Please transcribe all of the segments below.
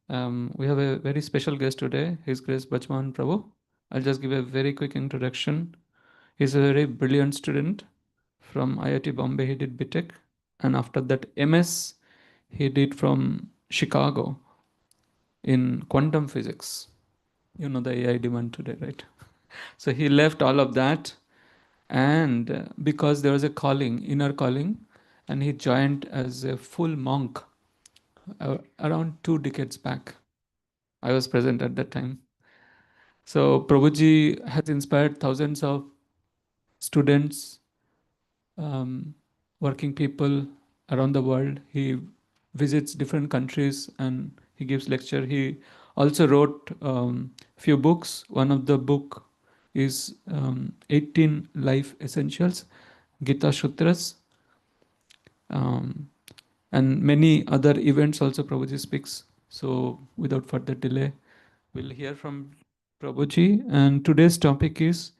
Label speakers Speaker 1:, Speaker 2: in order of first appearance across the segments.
Speaker 1: We have a very special guest today, His Grace Bachman Prabhu. I'll just give a very quick introduction. He's a very brilliant student from IIT Bombay. He did BTech, and after that, MS he did from Chicago in quantum physics. You know the AI demand today, right? So he left all of that, and because there was a calling, inner calling, and he joined as a full monk around 2 decades back. I was present at that time. So Prabhuji has inspired thousands of students, um, working people around the world. He visits different countries and he gives lecture. He also wrote few books. One of the book is 18 Life Essentials, Gita Sutras, um, and many other events also Prabhuji speaks. So without further delay, we'll hear from Prabhuji. And today's topic is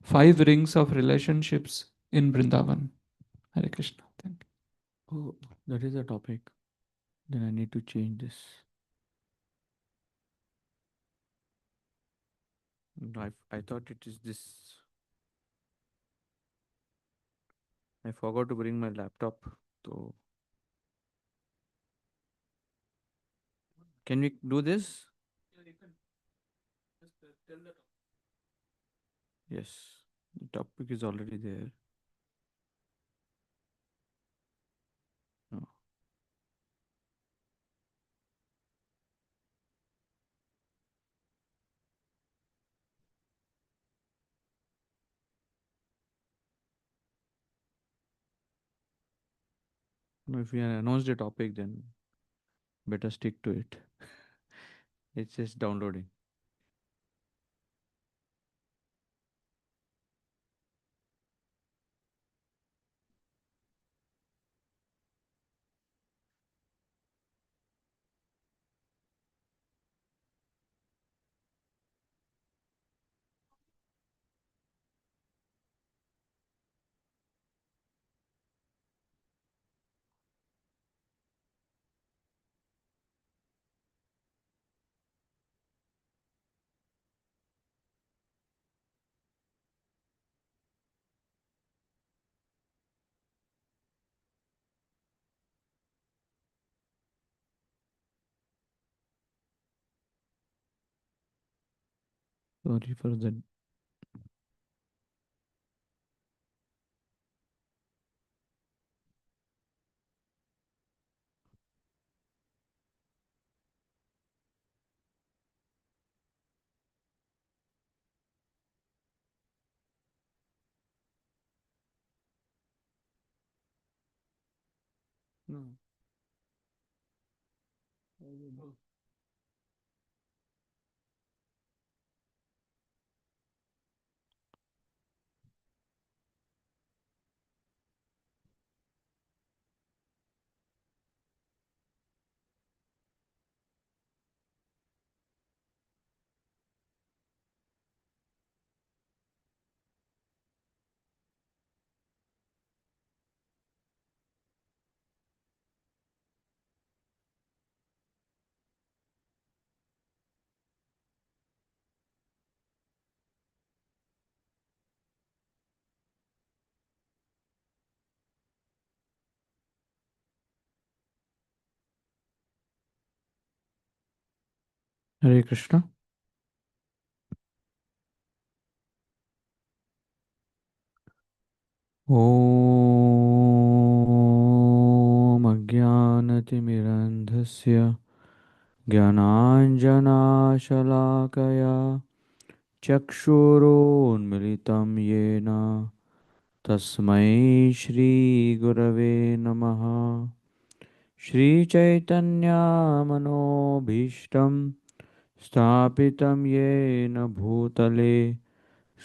Speaker 1: 5 rings of relationships in Vrindavan. Hare Krishna. Thank
Speaker 2: Oh, that is a topic. Then I need to change this. I thought it is this. I forgot to bring my laptop. So, can we do this? Yes. The topic is already there. No. No, if we announced the topic, then better stick to it. It's just downloading. Sorry for that. No. Hare Krishna. ॐ अज्ञानतिमिरन्धस्य ज्ञानाञ्जनाशलाकया चक्षुरोन्मिलितं येन तस्मै श्रीगुरवे नमः। श्रीचैतन्यमनोभीष्टं स्थापितं येन भूतले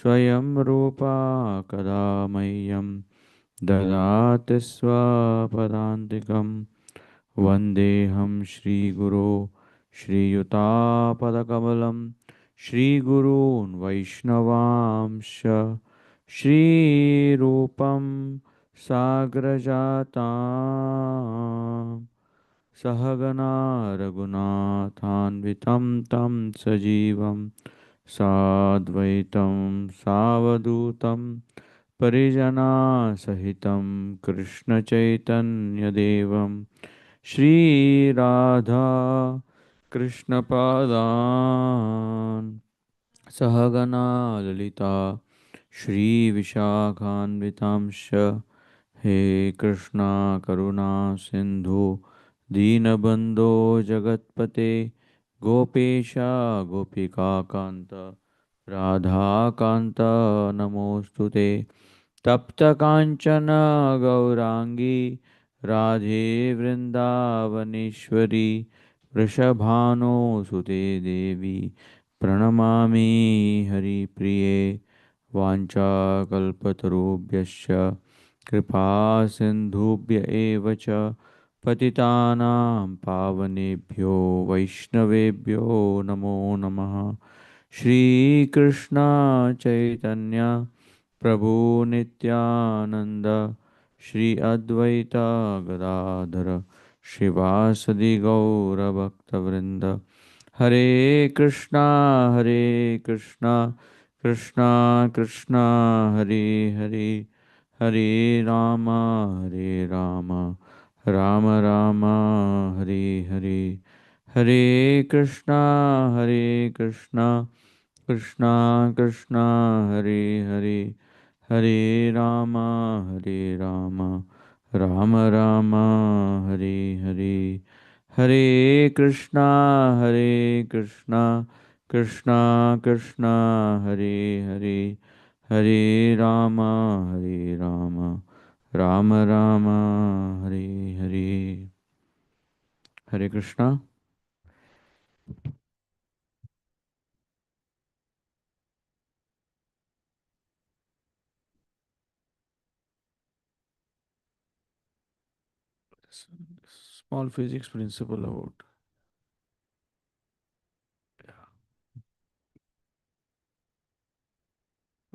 Speaker 2: स्वयं रूपा कदा मह्यं ददाति स्वपदान्तिकं। वन्देऽहं श्रीगुरो श्रीयुतापदकमलं श्रीगुरून् वैष्णवांश श्रीरूपं साग्रजातां सहगना रघुनाथान्वितं तं सजीवं साद्वैतं सावधूतं परिजनासहितं कृष्णचैतन्यदेवं श्रीराधा कृष्णपादान् सहगना ललिता श्रीविशाखान्वितांश्च हे कृष्णा करुणा सिन्धु दीनबन्धो जगत्पते गोपेशा गोपिकान्त राधाकान्त नमोऽस्तु ते तप्तकाञ्चन गौराङ्गी राधे वृन्दावनेश्वरी वृषभानुसुते देवी प्रणमामि हरिप्रिये वाञ्छाकल्पतरुभ्यश्च कृपा सिन्धुभ्य एव च पतितानां पावनेभ्यो वैष्णवेभ्यो नमो नमः श्रीकृष्ण चैतन्य प्रभु नित्यानंद श्री अद्वैता गदाधर श्रीवासदि गौरभक्तवृंद हरे कृष्णा हरे Krishna Krishna Krishna Hare Hare Hare Ram Ram Ram Hare Hare Hare Krishna Krishna Krishna Hare Hare Hare Ram Ram Ram Hare Hare Hare Krishna Krishna Krishna Hare Hare Hare Ram Ram Ram Hare Hare Hare Krishna small physics principle about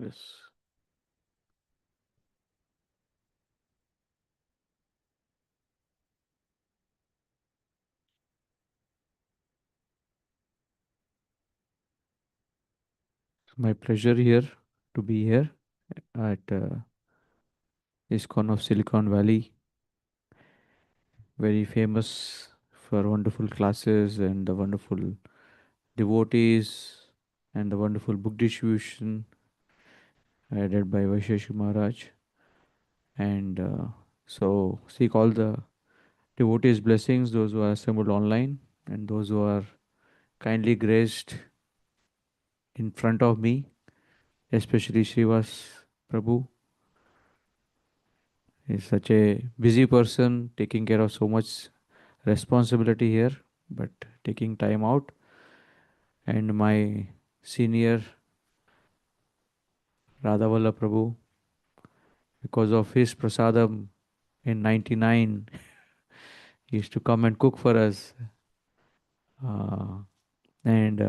Speaker 2: yes. My pleasure here to be here at ISKCON of Silicon Valley, very famous for wonderful classes and the wonderful devotees and the wonderful book distribution led by Vaisheshu Maharaj. And so seek all the devotees' blessings, those who are assembled online and those who are kindly graced in front of me, especially Srivas Prabhu. He's such a busy person taking care of so much responsibility here, but taking time out. And my senior Radhavalla Prabhu, because of his prasadam in 99, he used to come and cook for us. And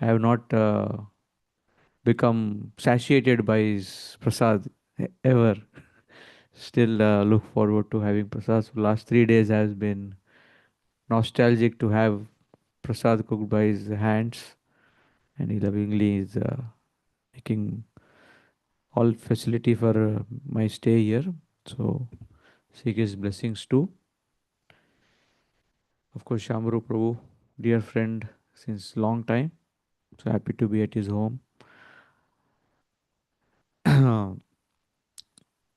Speaker 2: I have not become satiated by his prasad ever. Still look forward to having prasad. So last 3 days has been nostalgic to have prasad cooked by his hands, and he lovingly is making all facility for my stay here. So seek his blessings too. Of course, Shamru Prabhu, dear friend since long time. So happy to be at his home.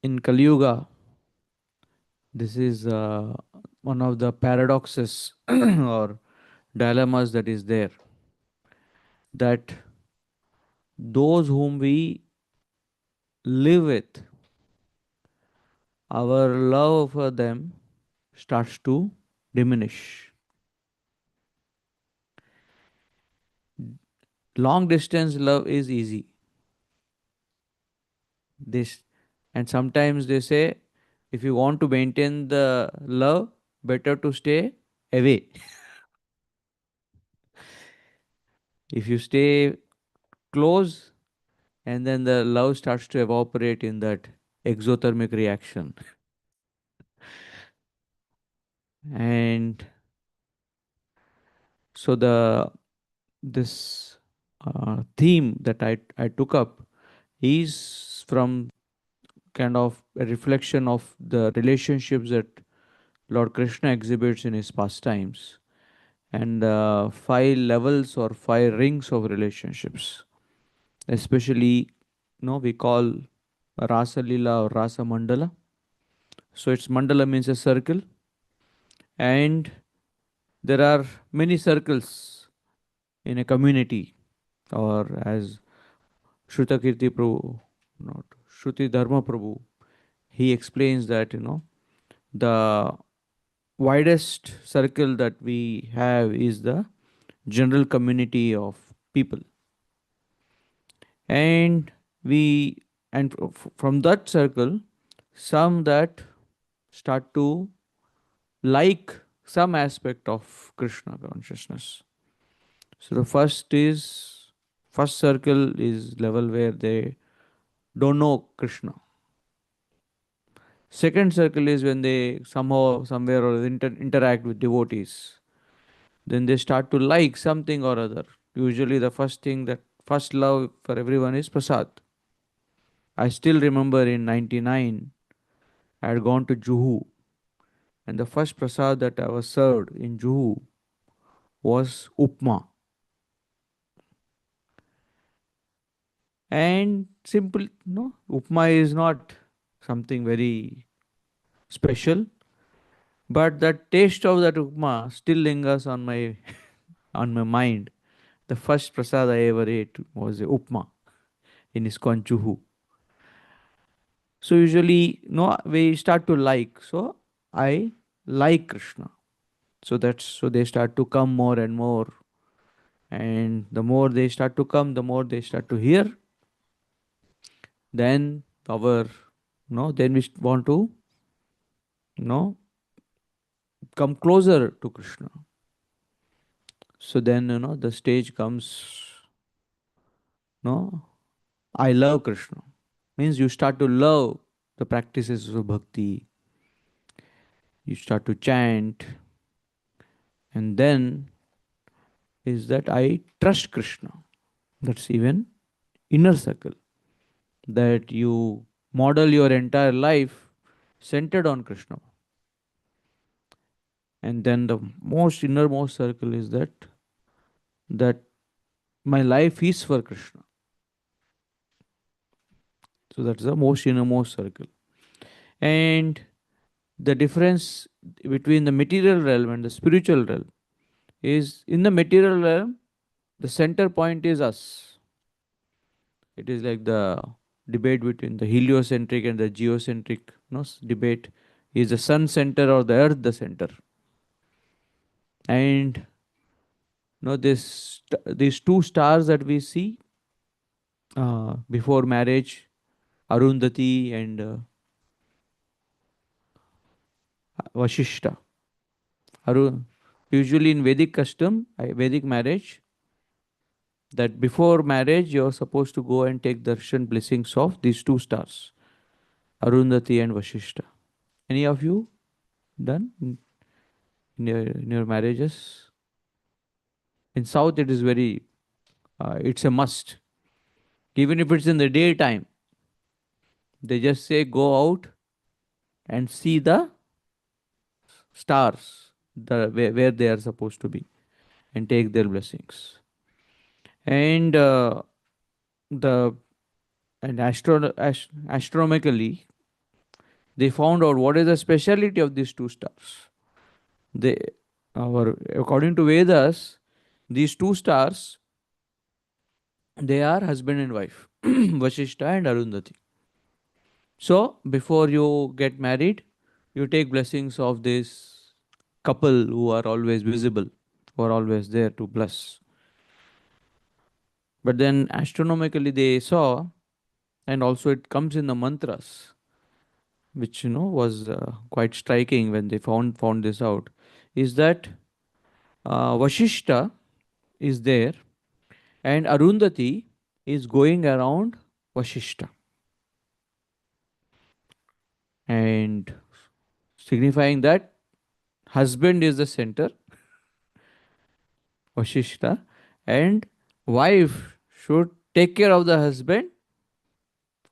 Speaker 2: In Kali Yuga, this is one of the paradoxes or dilemmas that is there. That those whom we live with, our love for them starts to diminish. Long distance love is easy. This and sometimes they say if you want to maintain the love, better to stay away. If you stay close, and then the love starts to evaporate in that exothermic reaction. And so this theme that I took up is from kind of a reflection of the relationships that Lord Krishna exhibits in his pastimes, and five levels or five rings of relationships. Especially, we call Rasa Lila or Rasa Mandala. So it's mandala means a circle, and there are many circles in a community, or as Shrutakirti Prabhu, not Shruti Dharma Prabhu, he explains that the widest circle that we have is the general community of people, and we and from that circle, some that start to like some aspect of Krishna consciousness. So the first circle is level where they don't know Krishna. Second circle is when they somehow, somewhere or other interact with devotees. Then they start to like something or other. Usually, the first thing, that first love for everyone is prasad. I still remember in '99, I had gone to Juhu, and the first prasad that I was served in Juhu was upma. And simple, no, upma is not something very special, but the taste of that upma still lingers on my on my mind. The first prasad I ever ate was upma in ISKCON Juhu. So usually, no, we start to like. So I like Krishna. So they start to come more and more, and the more they start to come, the more they start to hear. Then our, then we want to, you know, come closer to Krishna. So then, the stage comes, no, I love Krishna. Means you start to love the practices of bhakti. You start to chant, and then is that I trust Krishna. That's even inner circle. That you model your entire life centered on Krishna. And then the most innermost circle is that my life is for Krishna. So that's the most innermost circle. And the difference between the material realm and the spiritual realm is, in the material realm, the center point is us. It is like the debate between the heliocentric and the geocentric, debate. Is the sun center or the earth the center? And these two stars that we see before marriage, Arundhati and Vashishta. Usually in Vedic custom, Vedic marriage, that before marriage you're supposed to go and take darshan blessings of these two stars, Arundhati and Vashishta. Any of you done in your marriages? In South, it is very, it's a must. Even if it's in the daytime, they just say go out and see the stars, where they are supposed to be, and take their blessings. And the and astronomically, they found out what is the speciality of these two stars. They, according to Vedas, these two stars, they are husband and wife, Vashishta and Arundhati. So before you get married, you take blessings of this couple who are always visible, who are always there to bless. But then astronomically they saw, and also it comes in the mantras, which was quite striking when they found this out, is that Vashishta is there, and Arundhati is going around Vashishta, and signifying that husband is the center, Vashishta, and wife should take care of the husband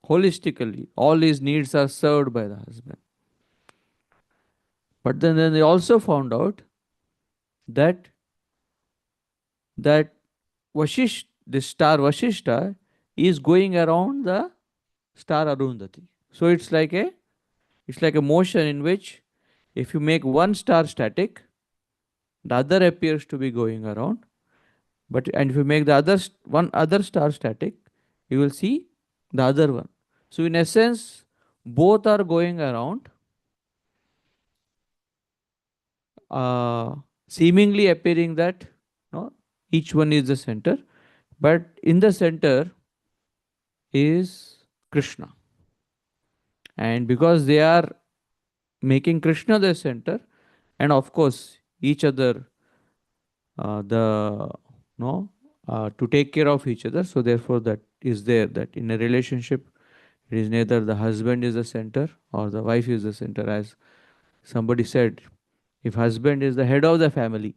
Speaker 2: holistically. All his needs are served by the husband. But then they also found out that that the star Vashishta, is going around the star Arundhati. So it's like a motion in which if you make one star static, the other appears to be going around. But and if you make the one other star static, you will see the other one. So in essence, both are going around, uh, seemingly appearing that no, each one is the center, but in the center is Krishna. And because they are making Krishna the center, and of course each other, the no to take care of each other. So therefore, that is there, that in a relationship, it is neither the husband is the center or the wife is the center. As somebody said, if husband is the head of the family,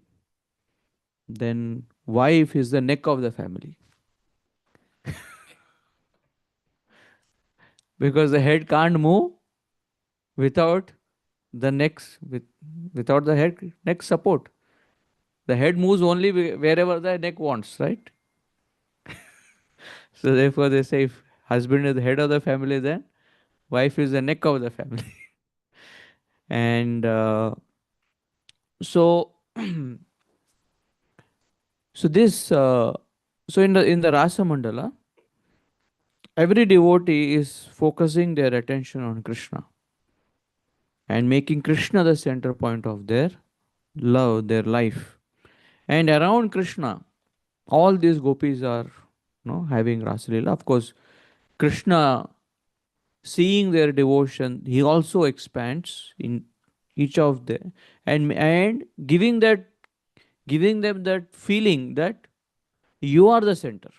Speaker 2: then wife is the neck of the family, because the head can't move without the without the head neck support. The head moves only wherever the neck wants, right? So therefore, they say if husband is the head of the family, then wife is the neck of the family. And so, so this, so in the Rasa Mandala, every devotee is focusing their attention on Krishna and making Krishna the center point of their love, their life. And around Krishna, all these gopis are, having Rasa Leela. Of course, Krishna, seeing their devotion, he also expands in each of them, and giving them that feeling that you are the center.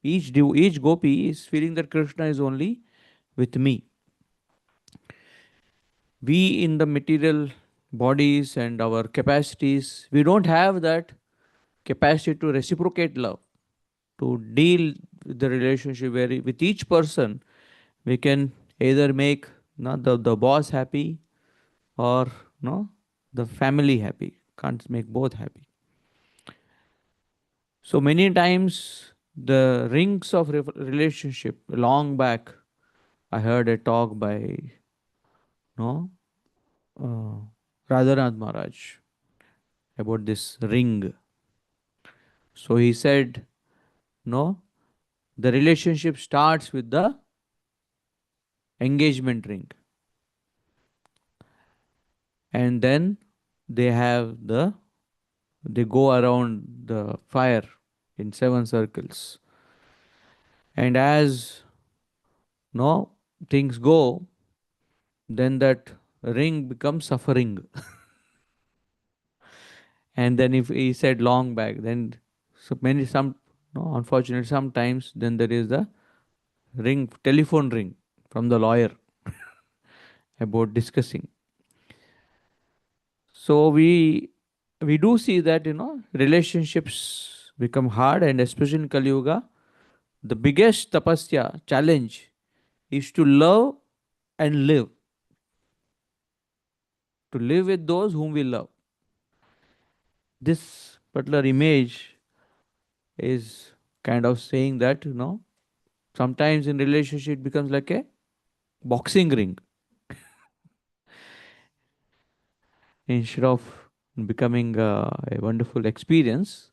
Speaker 2: Each gopi is feeling that Krishna is only with me. We in the material bodies and our capacities, we don't have that capacity to reciprocate love, to deal with the relationship where with each person we can either make the boss happy or no the family happy. Can't make both happy. So many times the rings of relationship, long back I heard a talk by no uh, Radhanath Maharaj about this ring. So he said, no, the relationship starts with the engagement ring, and then they have they go around the fire in seven circles, and as no things go, then that ring becomes suffering. And then if he said long back, then so many some no unfortunately sometimes then there is the telephone ring from the lawyer about discussing. So we do see that relationships become hard, and especially in Kali Yuga, the biggest tapasya challenge is to love and live with those whom we love. This particular image is kind of saying that sometimes in relationship it becomes like a boxing ring instead of becoming a wonderful experience.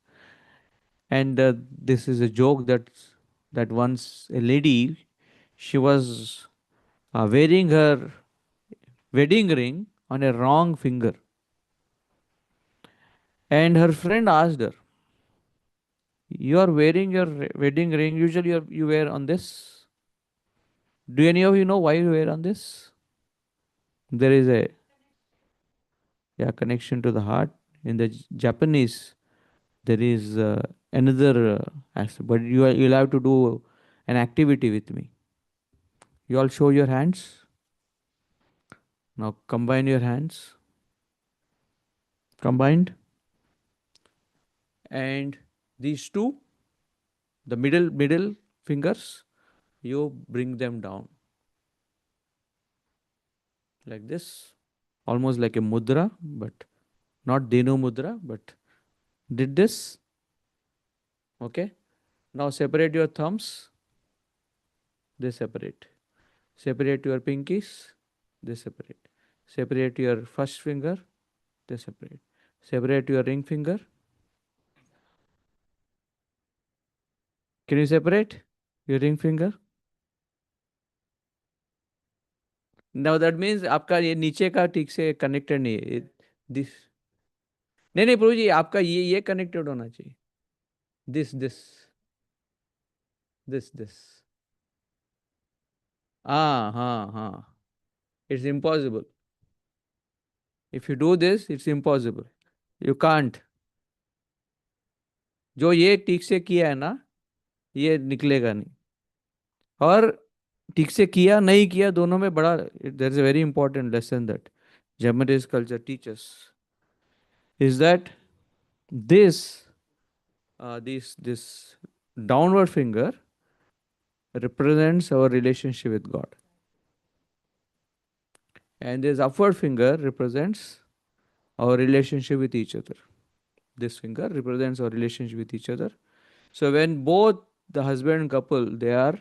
Speaker 2: And this is a joke that once a lady, she was wearing her wedding ring on a wrong finger, and her friend asked her, "You are wearing your wedding ring. Usually you wear on this. Do any of you know why you wear on this?" There is a connection to the heart. In the Japanese, there is another aspect, but you'll have to do an activity with me. You all show your hands. Now combine your hands. combined, and these two, the middle fingers, you bring them down like this, almost like a mudra, but not Denu mudra, but did this. Okay. Now separate your thumbs, they separate. Separate your pinkies, they separate. Separate your first finger, they separate. Separate your ring finger. Can you separate your ring finger? Now that means आपका ये नीचे का ठीक से connected नहीं है. This नहीं नहीं प्रभु जी, आपका ये connected होना चाहिए. This. हाँ. It's impossible. If you do this, it's impossible. You can't. जो ये ठीक से किया है ना, ये निकलेगा नहीं. और ठीक से किया नहीं किया दोनों में बड़ा, there is a very important lesson that Japanese culture teaches is that this this downward finger represents our relationship with God, and this upward finger represents our relationship with each other. This finger represents our relationship with each other. So when both the husband couple, they are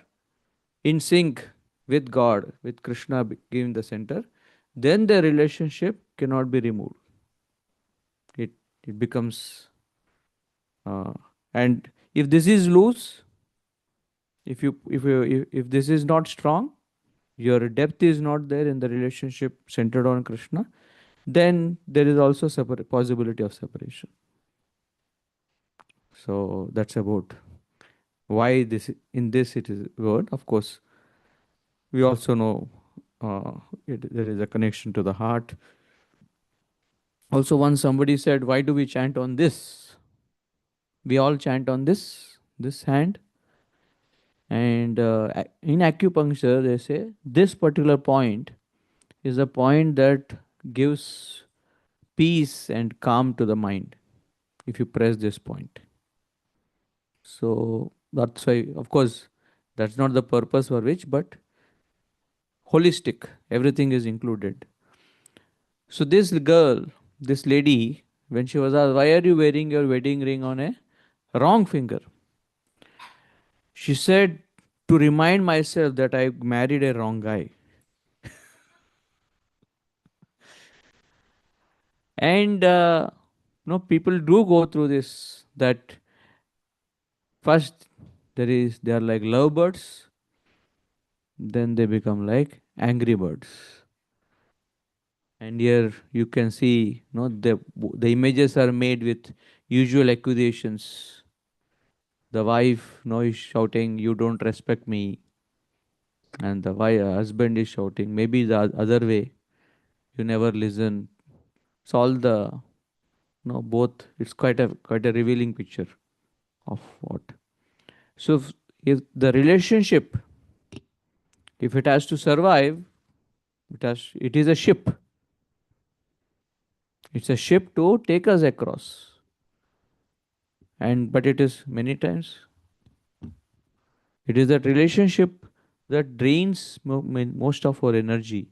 Speaker 2: in sync with God, with Krishna being the center, then the relationship cannot be removed. It becomes, uh, and if this is loose, if this is not strong, your depth is not there in the relationship centered on Krishna, then there is also possibility of separation. So that's about why this in this it is good. Of course, we also know uh, there is a connection to the heart. Also, once somebody said, "Why do we chant on this?" We all chant on this hand, and in acupuncture they say this particular point is a point that gives peace and calm to the mind if you press this point. So that's why, of course, that's not the purpose for which, but holistic, everything is included. So this girl, this lady, when she was asked, why are you wearing your wedding ring on a wrong finger? She said, to remind myself that I married a wrong guy. And people do go through this, that first they are like lovebirds, then they become like angry birds. And here you can see, the images are made with usual accusations. The wife, is shouting, "You don't respect me," and the husband is shouting, "Maybe the other way, you never listen." It's all the, both. It's quite a revealing picture of what. So if the relationship, if it has to survive, it is a ship. It's a ship to take us across. And but it is many times, it is that relationship that drains most of our energy.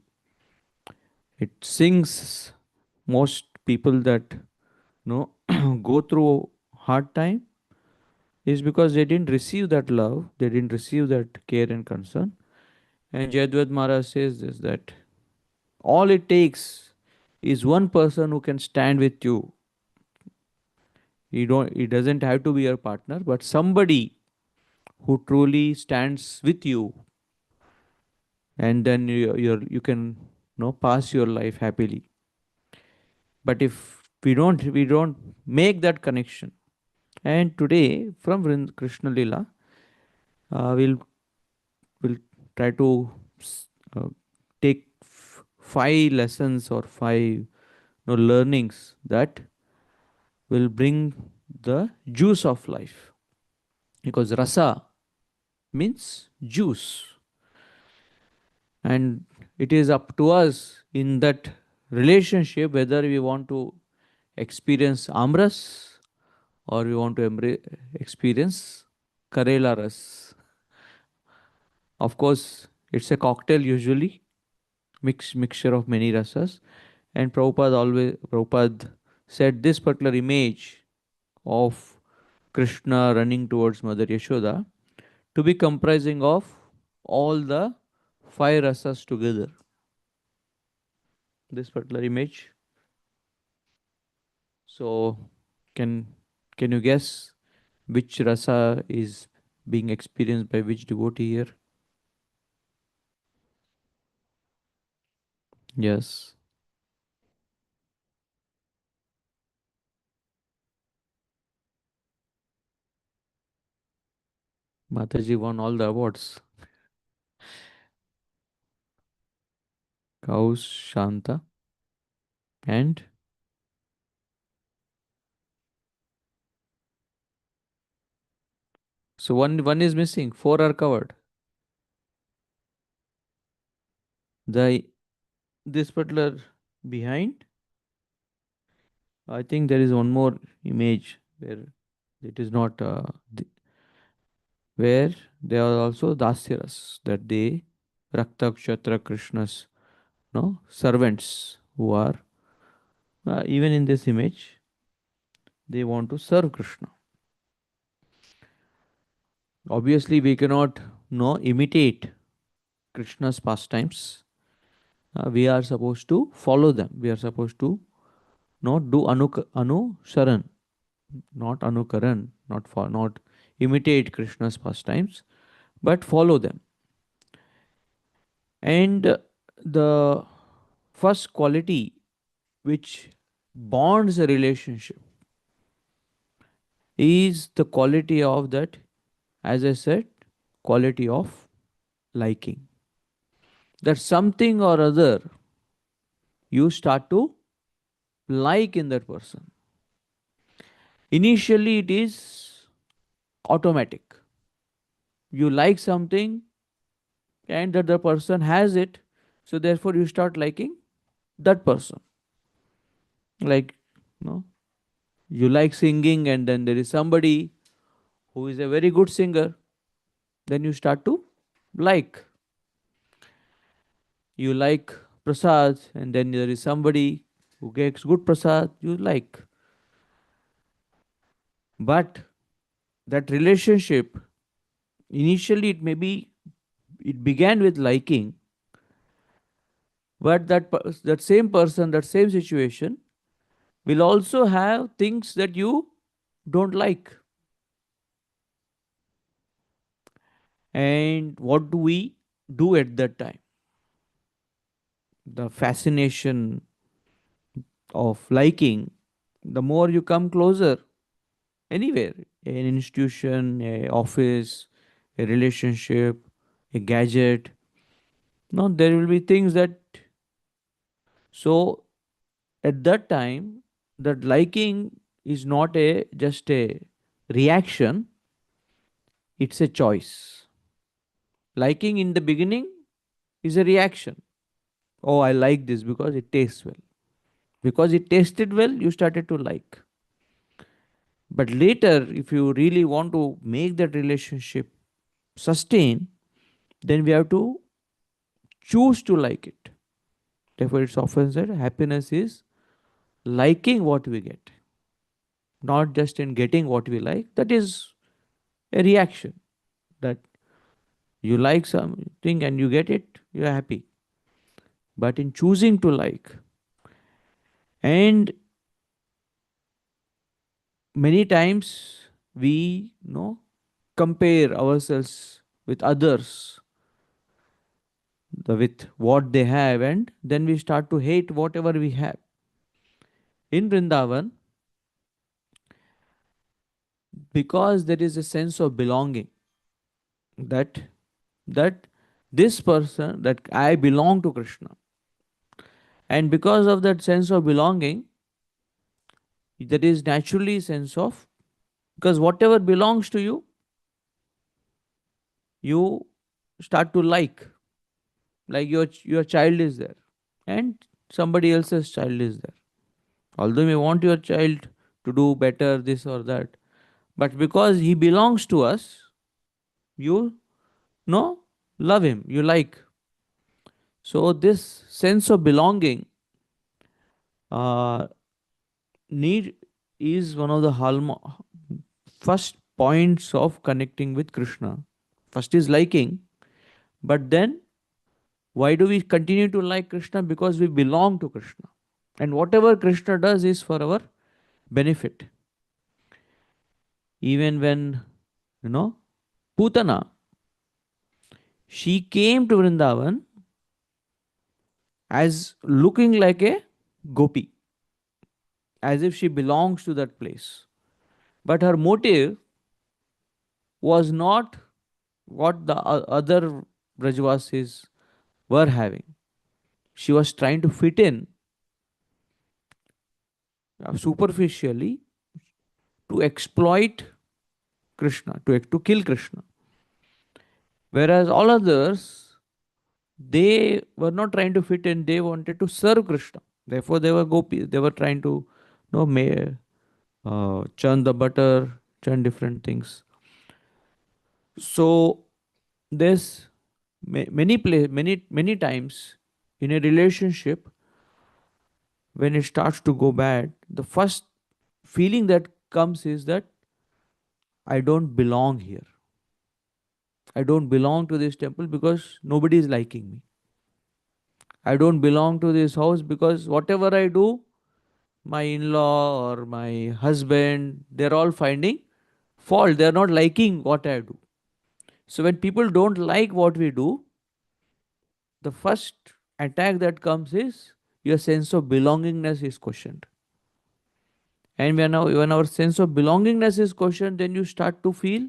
Speaker 2: It sinks most people that go through hard time is because they didn't receive that love, they didn't receive that care and concern. And Jayadvaita Maharaj says this, that all it takes is one person who can stand with you. He doesn't have to be your partner, but somebody who truly stands with you, and then you can pass your life happily. But if we don't make that connection, and today from Krishna Lila, we'll try to uh, take five lessons or five learnings that will bring the juice of life, because rasa means juice, and it is up to us in that relationship whether we want to experience amras, or you want to experience karela ras. Of course, it's a cocktail usually, mixture of many rasas. And Prabhupada said this particular image of Krishna running towards Mother Yashoda to be comprising of all the five rasas together. This particular image. So can can you guess which rasa is being experienced by which devotee here? Yes. Mataji won all the awards. Kaus, Shanta, and so one is missing. Four are covered. The this particular behind, I think there is one more image where it is not where they are also dasyaras, that they Rakta Kshatra Krishna's no servants who are even in this image they want to serve Krishna. Obviously, we cannot no imitate Krishna's pastimes. We are supposed to follow them. We are supposed to not do anusaran, not anukaran, not imitate Krishna's pastimes, but follow them. And the first quality which bonds a relationship is the quality of that, as I said, quality of liking. That something or other you start to like in that person. Initially, it is automatic. You like something and that the person has it, so therefore you start liking that person. Like, no, you like singing, and then there is somebody who is a very good singer, then you start to like. You like prasad, and then there is somebody who gets good prasad, you like. But that relationship, initially it began with liking, but that same person, that same situation will also have things that you don't like. And what do we do at that time? The fascination of liking, the more you come closer, anywhere, an institution, a office, a relationship, a gadget, no, there will be things that, so at that time, that liking is not a just a reaction, it's a choice. Liking in the beginning is a reaction. Oh, I like this because it tastes well. Because it tasted well, you started to like. But later, if you really want to make that relationship sustain, then we have to choose to like it. Therefore, it's often said happiness is liking what we get, not just in getting what we like. That is a reaction, that you like something and you get it, you're happy. But in choosing to like, and many times we compare ourselves with others, with what they have, and then we start to hate whatever we have. In Vrindavan, because there is a sense of belonging, that that this person, that I belong to Krishna, and because of that sense of belonging, there is naturally sense of, because whatever belongs to you, you start to like your child is there, and somebody else's child is there. Although you may want your child to do better, this or that, but because he belongs to us, you know, love him, you like. So this sense of belonging uh, need is one of the first points of connecting with Krishna. First is liking, but then why do we continue to like Krishna? Because we belong to Krishna. And whatever Krishna does is for our benefit. Even when, you know, Putana, she came to Vrindavan as looking like a gopi, as if she belongs to that place. But her motive was not what the other Brajvasis were having. She was trying to fit in superficially to exploit Krishna, to kill Krishna. Whereas all others, they were not trying to fit in, they wanted to serve Krishna. Therefore, they were gopis. They were trying to, churn the butter, churn different things. So, there's many times in a relationship, when it starts to go bad, the first feeling that comes is that I don't belong here. I don't belong to this temple because nobody is liking me. I don't belong to this house because whatever I do, my in law or my husband, they're all finding fault. They're not liking what I do. So when people don't like what we do, the first attack that comes is your sense of belongingness is questioned. And when our sense of belongingness is questioned, then you start to feel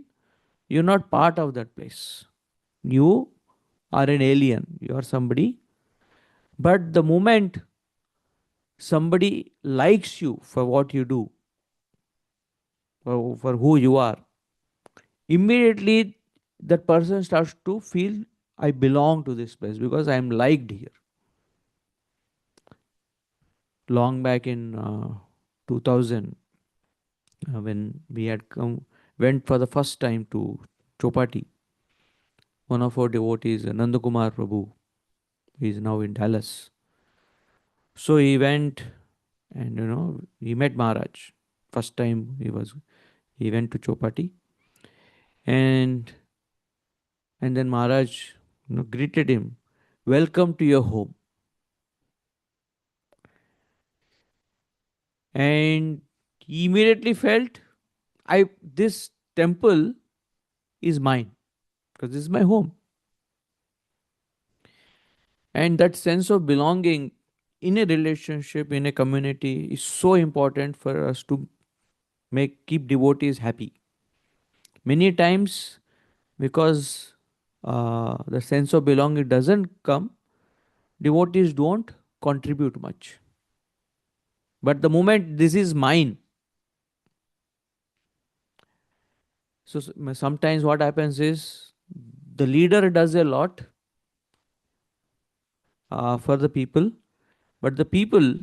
Speaker 2: you're not part of that place. You are an alien. You are somebody. But the moment somebody likes you for what you do, for who you are, immediately that person starts to feel I belong to this place because I am liked here. Long back in 2000, when we had went for the first time to Chopati, one of our devotees, Nandakumar Prabhu, he is now in Dallas. So he went and he met Maharaj. First time he went to Chopati, and then Maharaj greeted him, welcome to your home. And he immediately felt, I this temple is mine because this is my home. And that sense of belonging in a relationship, in a community, is so important for us to make keep devotees happy. Many times, because the sense of belonging doesn't come, devotees don't contribute much. But the moment this is mine, so sometimes what happens is the leader does a lot for the people, but the people,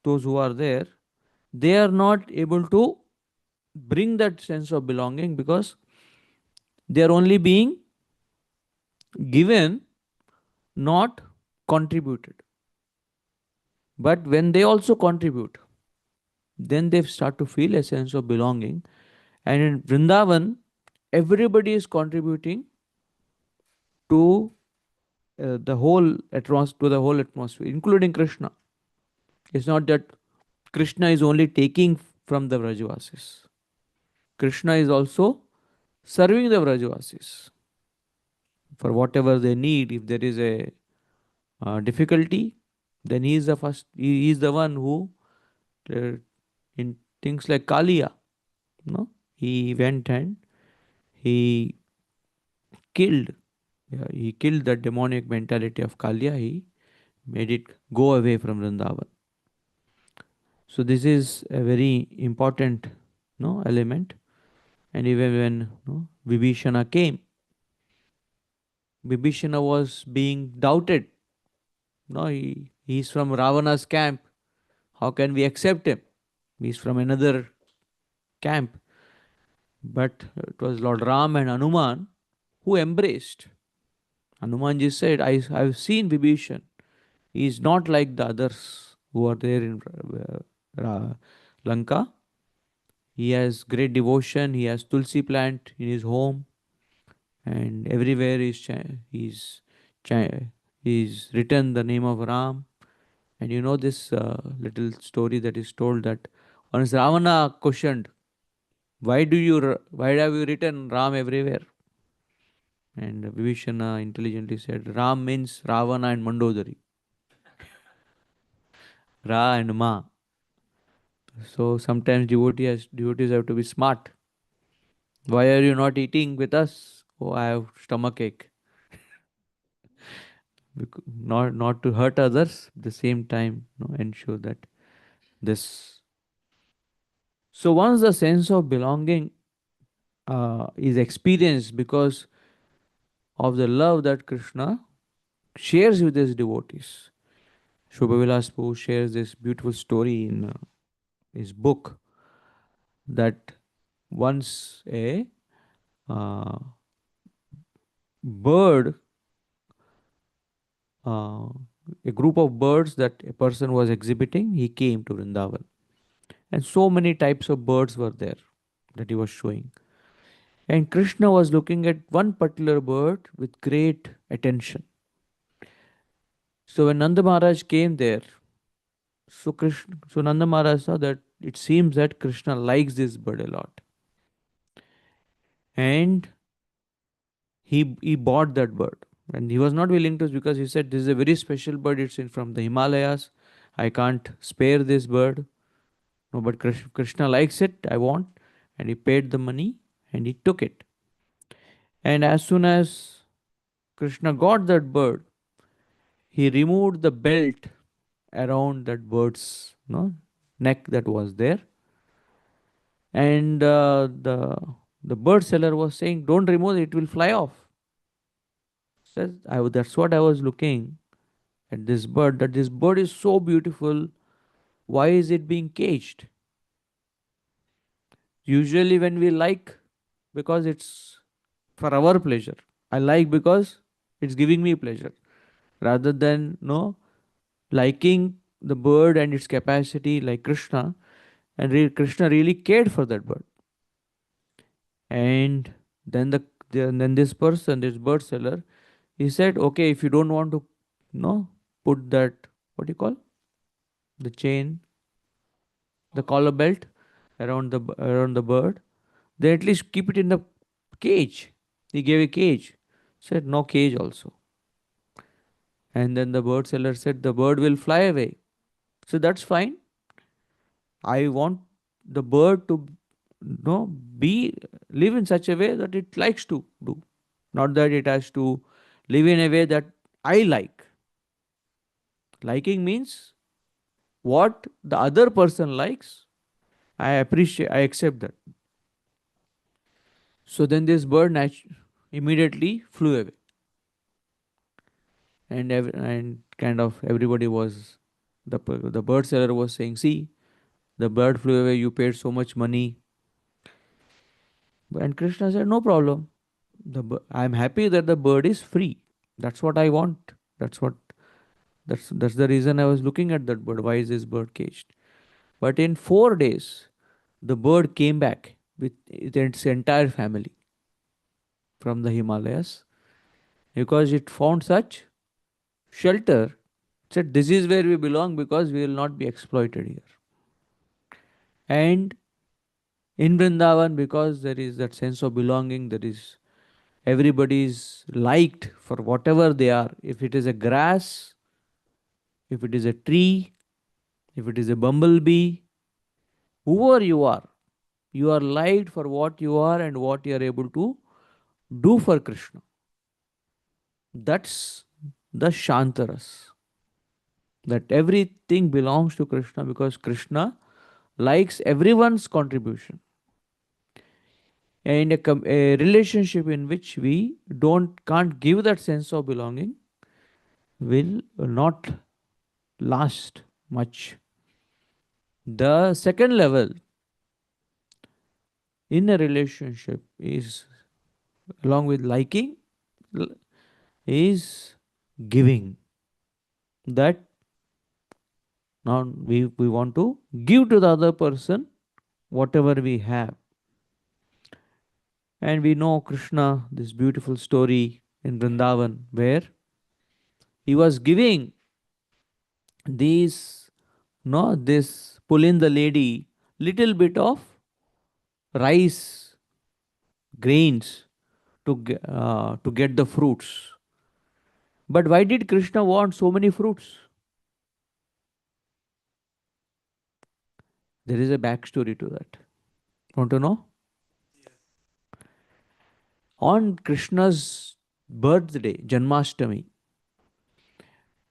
Speaker 2: those who are there, they are not able to bring that sense of belonging because they are only being given, not contributed. But when they also contribute, then they start to feel a sense of belonging. And in Vrindavan, everybody is contributing to the whole atmosphere, including Krishna. It's not that Krishna is only taking from the Vrajavasis. Krishna is also serving the Vrajavasis for whatever they need. If there is a difficulty, then he is the first. He is the one who, uh, in things like Kaliya, no, he went and he killed. Yeah, he killed the demonic mentality of Kaliya. He made it go away from Vrindavan. So this is a very important element. And even when Vibhishana came, Vibhishana was being doubted. No, he's from Ravana's camp. How can we accept him? He's from another camp. But it was Lord Ram and Hanuman who embraced. Hanumanji said, I've seen Vibhishan. He is not like the others who are there in Lanka. He has great devotion. He has tulsi plant in his home, and everywhere he's written the name of Ram. And you know this little story that is told that once Ravana questioned, why have you written Ram everywhere? And Vibhishana intelligently said, Ram means Ravana and Mandodari, Ra and Ma. So sometimes devotees have to be smart. Why are you not eating with us? Oh, I have stomach ache. Not to hurt others, at the same time, ensure that this. So once the sense of belonging is experienced because of the love that Krishna shares with his devotees. Shubhavilas Poo shares this beautiful story in his book that once uh, bird, uh, a group of birds that a person was exhibiting, he came to Vrindavan. And so many types of birds were there that he was showing. And Krishna was looking at one particular bird with great attention. So when Nanda Maharaj came there, so Nanda Maharaj saw that it seems that Krishna likes this bird a lot. And he bought that bird. And he was not willing to, because he said, this is a very special bird, it's from the Himalayas. I can't spare this bird. No, but Krishna likes it, I want. And he paid the money and he took it. And as soon as Krishna got that bird, he removed the belt around that bird's neck that was there. And the bird seller was saying, don't remove it, it will fly off. Says, that's what I was looking at this bird, that this bird is so beautiful. Why is it being caged? Usually when we like, because it's for our pleasure. I like because it's giving me pleasure. Rather than liking the bird and its capacity like Krishna. And Krishna really cared for that bird. And then then this bird seller, he said, okay, if you don't want to put that, what do you call, the chain, the collar belt around the bird, then at least keep it in the cage. He gave a cage. Said no cage also. And then the bird seller said the bird will fly away. So that's fine. I want the bird to be live in such a way that it likes to do. Not that it has to live in a way that I like. Liking means what the other person likes, I appreciate, I accept that. So then this bird immediately flew away. And kind of everybody was, the bird seller was saying, see, the bird flew away, you paid so much money. And Krishna said, no problem. I'm happy that the bird is free. That's what I want. That's the reason I was looking at that bird. Why is this bird caged? But in 4 days, the bird came back with its entire family from the Himalayas because it found such shelter. It said, this is where we belong because we will not be exploited here. And in Vrindavan, because there is that sense of belonging, there is everybody is liked for whatever they are. If it is a grass, if it is a tree, if it is a bumblebee, whoever you are liked for what you are and what you are able to do for Krishna. That's the Shantaras. That everything belongs to Krishna because Krishna likes everyone's contribution. And a relationship in which we can't give that sense of belonging will not last much. The second level in a relationship is, along with liking, is giving. That now we want to give to the other person whatever we have. And we know Krishna, this beautiful story in Vrindavan, where he was giving these, no, this pulling the lady little bit of rice grains to get the fruits. But why did Krishna want so many fruits? There is a backstory to that. Want to know? On Krishna's birthday, Janmashtami,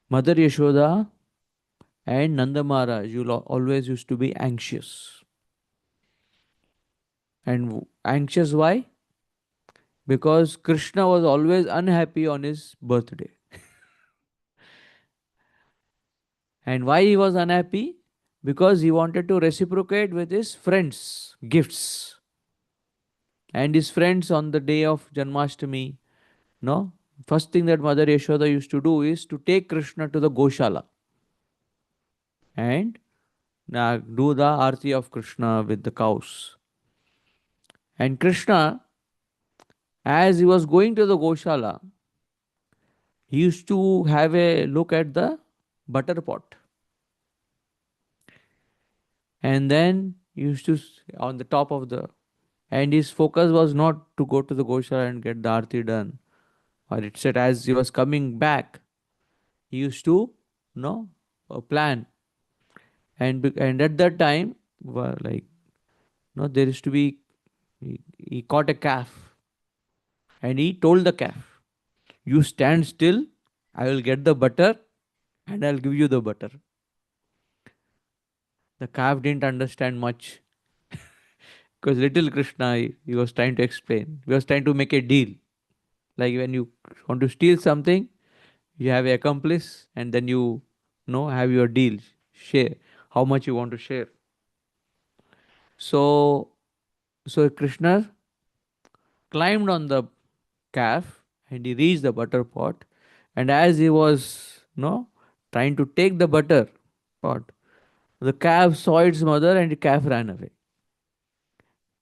Speaker 2: Mother Yashoda and Nanda Maharaj always used to be anxious. And anxious why? Because Krishna was always unhappy on his birthday. And why he was unhappy? Because he wanted to reciprocate with his friends' gifts. And his friends on the day of Janmashtami, no, first thing that Mother Yashoda used to do is to take Krishna to the Goshala and do the arti of Krishna with the cows. And Krishna, as he was going to the Goshala, he used to have a look at the butter pot. And then he used to, on the top of the, and his focus was not to go to the Goshala and get the arti done. Or it said as he was coming back, he used to, no, plan. And at that time, like, no, there used to be, he caught a calf and he told the calf, you stand still, I will get the butter and I'll give you the butter. The calf didn't understand much because little Krishna, he was trying to explain. He was trying to make a deal. Like when you want to steal something, you have an accomplice and then you know have your deal. Share how much you want to share. So so Krishna climbed on the calf and he reached the butter pot. And as he was trying to take the butter pot, the calf saw its mother and the calf ran away.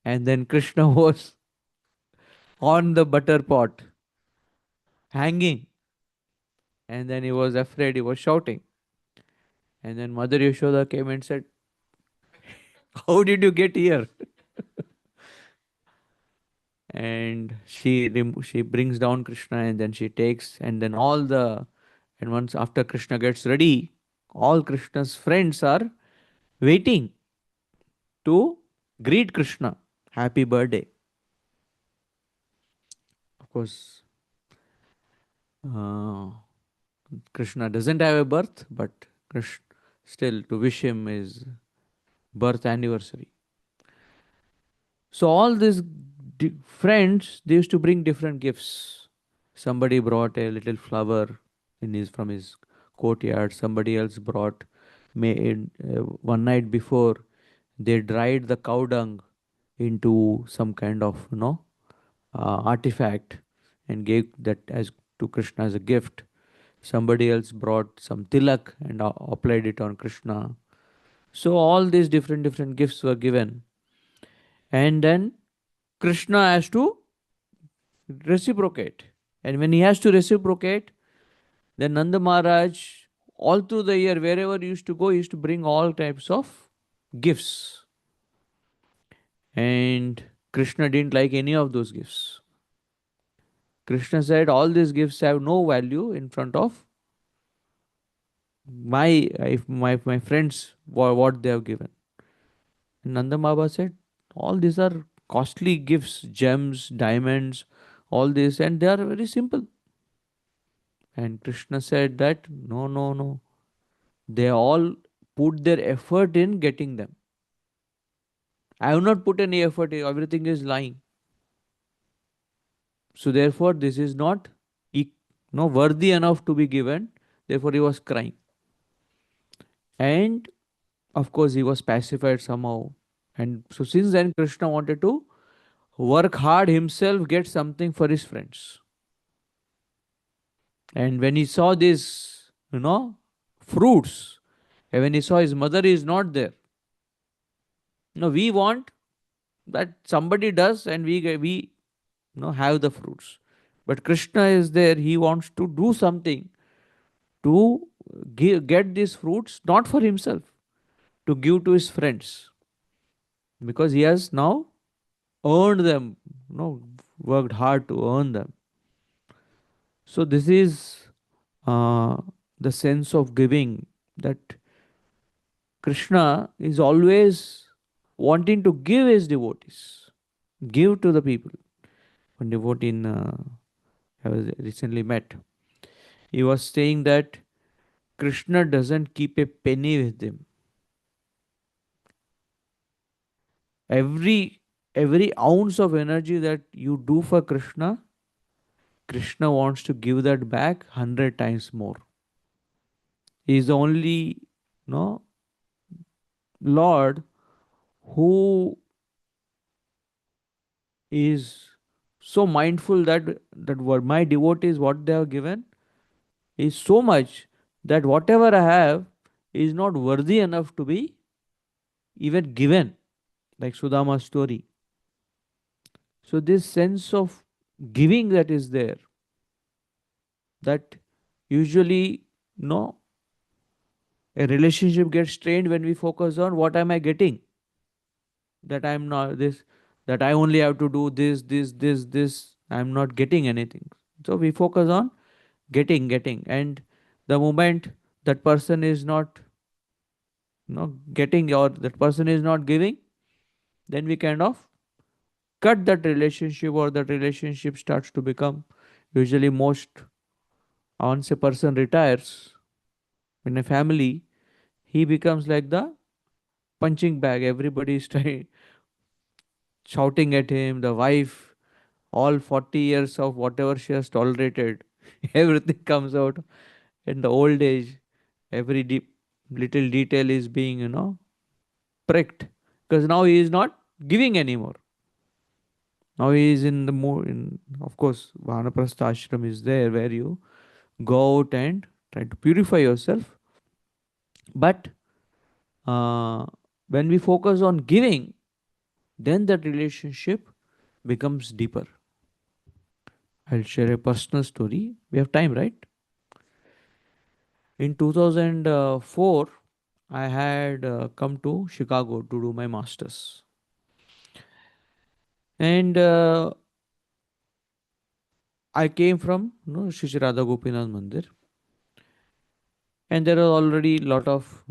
Speaker 2: And then Krishna was on the butter pot, hanging. And then he was afraid, he was shouting. And then Mother Yashoda came and said, how did you get here? And she brings down Krishna and then she takes, and then and once after Krishna gets ready, all Krishna's friends are waiting to greet Krishna. Happy birthday. Of course, uh, Krishna doesn't have a birth, but Krishna, still to wish him his birth anniversary. So all these friends, they used to bring different gifts. Somebody brought a little flower from his courtyard. Somebody else brought, one night before, they dried the cow dung into some kind of artifact and gave that as to Krishna as a gift. Somebody else brought some tilak and applied it on Krishna. So all these different gifts were given, and then Krishna has to reciprocate. And when he has to reciprocate, then Nanda Maharaj, all through the year, wherever he used to go, he used to bring all types of gifts. And Krishna didn't like any of those gifts. Krishna said, all these gifts have no value in front of my friends, what they have given. And Nanda Baba said, all these are costly gifts, gems, diamonds, all this, and they are very simple. And Krishna said that no, no, no. They all put their effort in getting them. I have not put any effort, everything is lying. So therefore, this is not worthy enough to be given. Therefore, he was crying. And Of course, he was pacified somehow. And so, since then, Krishna wanted to work hard himself, get something for his friends. And when he saw these, fruits, and when he saw his mother is not there, we want that somebody does, and we have the fruits. But Krishna is there. He wants to do something to get these fruits, not for himself, to give to his friends, because he has now earned them, worked hard to earn them. So this is uh, the sense of giving, that Krishna is always wanting to give his devotees, give to the people. One devotee I was recently met, he was saying that Krishna doesn't keep a penny with him. Every ounce of energy that you do for Krishna, Krishna wants to give that back 100 times more. He is the only no Lord who is so mindful that what my devotees, what they have given, is so much that whatever I have is not worthy enough to be even given, like Sudama's story. So this sense of giving that is there, that usually, no a relationship gets strained when we focus on what am I getting, that I'm not this, that I only have to do this, I'm not getting anything. So we focus on getting, and the moment that person is not getting, or that person is not giving, then we kind of cut that relationship, or that relationship starts to become, usually most, once a person retires in a family, he becomes like the punching bag. Everybody is trying, shouting at him, the wife, all 40 years of whatever she has tolerated, everything comes out in the old age. Every little detail is being, pricked, because now he is not giving anymore. Now he is in the more, in, of course, Vanaprastha ashram is there where you go out and try to purify yourself. But uh, when we focus on giving, then that relationship becomes deeper. I'll share a personal story. We have time, right? In 2004, I had come to Chicago to do my masters. And I came from Shri Radha Gopinath Mandir, and there was already a lot of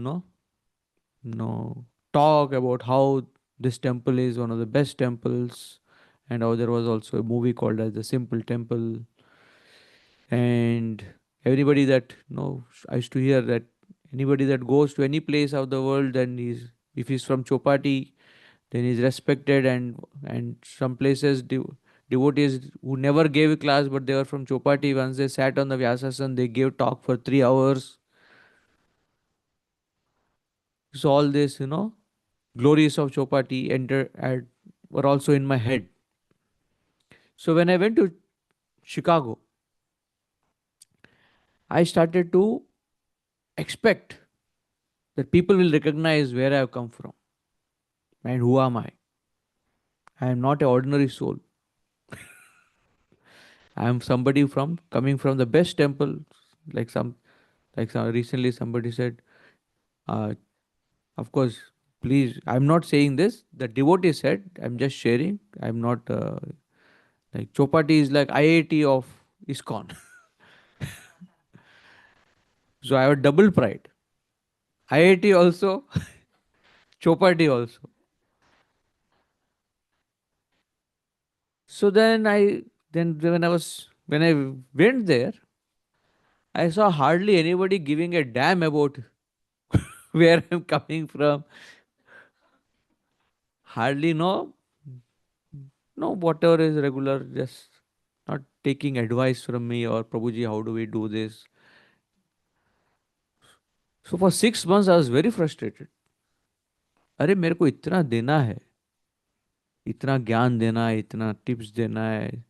Speaker 2: talk about how this temple is one of the best temples, and how there was also a movie called as the Simple Temple. And everybody that I used to hear that anybody that goes to any place of the world, then he's, if he's from Chopati, then he's respected. And some places, devotees who never gave a class but they were from Chopati, once they sat on the Vyasasan, they gave talk for 3 hours. So all this, glories of Chopati were also in my head. So when I went to Chicago, I started to expect that people will recognize where I have come from and who am I. I am not an ordinary soul. I am somebody from coming from the best temple. Like some recently somebody said, uh, of course, please. I'm not saying this. The devotee said. I'm just sharing. I'm not like Chopati is like IIT of ISKCON. So I have double pride. IIT also, Chopati also. So then when I went there, I saw hardly anybody giving a damn about where I'm coming from. Hardly no whatever is regular, just not taking advice from me or Prabhuji, how do we do this? So for 6 months I was very frustrated. अरे मेरे को इतना देना है, इतना ज्ञान देना है, इतना टिप्स देना है,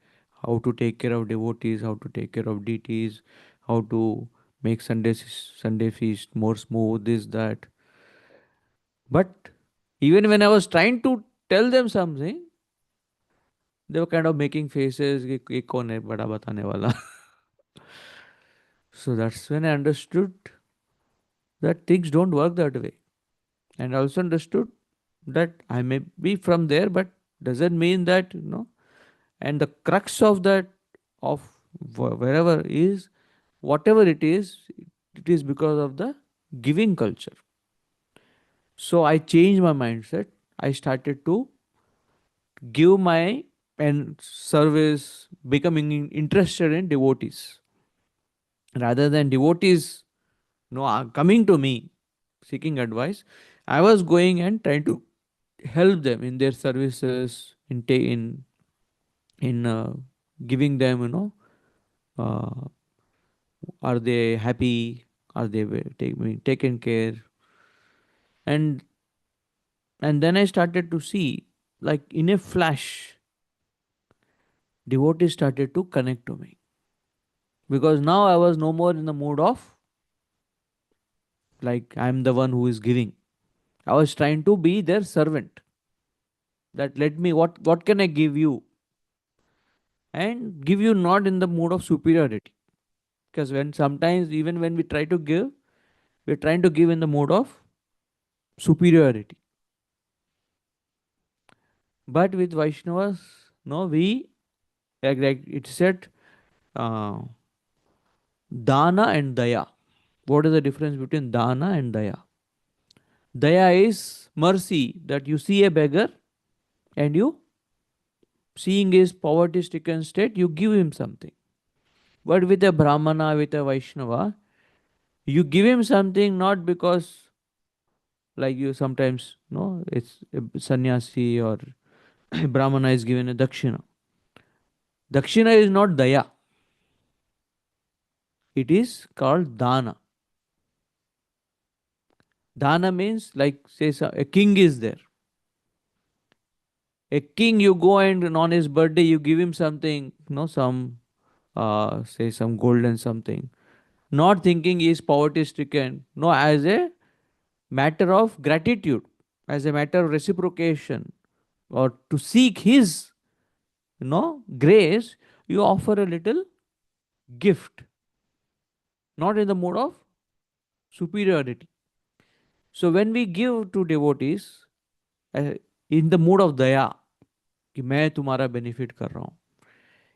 Speaker 2: how to take care of devotees, how to take care of deities, how to make Sunday feast more smooth, this that. But even when I was trying to tell them something, they were kind of making faces कि ये कौन है बड़ा बताने वाला. So that's when I understood that things don't work that way. And I also understood that I may be from there, but doesn't mean that, and the crux of that, of wherever is, whatever it is because of the giving culture. So I changed my mindset. I started to give my and service, becoming interested in devotees rather than devotees coming to me seeking advice. I was going and trying to help them in their services, in giving them, uh, are they happy, are they being taken care. And and then I started to see, like in a flash, devotees started to connect to me, because now I was no more in the mood of like I'm the one who is giving. I was trying to be their servant. That let me, what can I give you, and give you not in the mood of superiority. Because when sometimes even when we try to give, we're trying to give in the mood of superiority. But with Vaishnavas, no, we, like it said, uh, dana and daya. What is the difference between dana and daya? Daya is mercy, that you see a beggar and you, seeing his poverty stricken state, you give him something. But with a Brahmana, with a Vaishnava, you give him something not because, like you sometimes, no, it's a sannyasi or a Brahmana is given a dakshina. Dakshina is not daya, it is called dana. Dana means, like, say, a king is there. A king, you go and on his birthday, you give him something, some, say, some gold and something, not thinking he is poverty stricken, no, as a matter of gratitude, as a matter of reciprocation, or to seek his, grace, you offer a little gift, not in the mode of superiority. So when we give to devotees, uh, in the mood of daya, कि मैं तुम्हारा benefit कर रहा हूँ,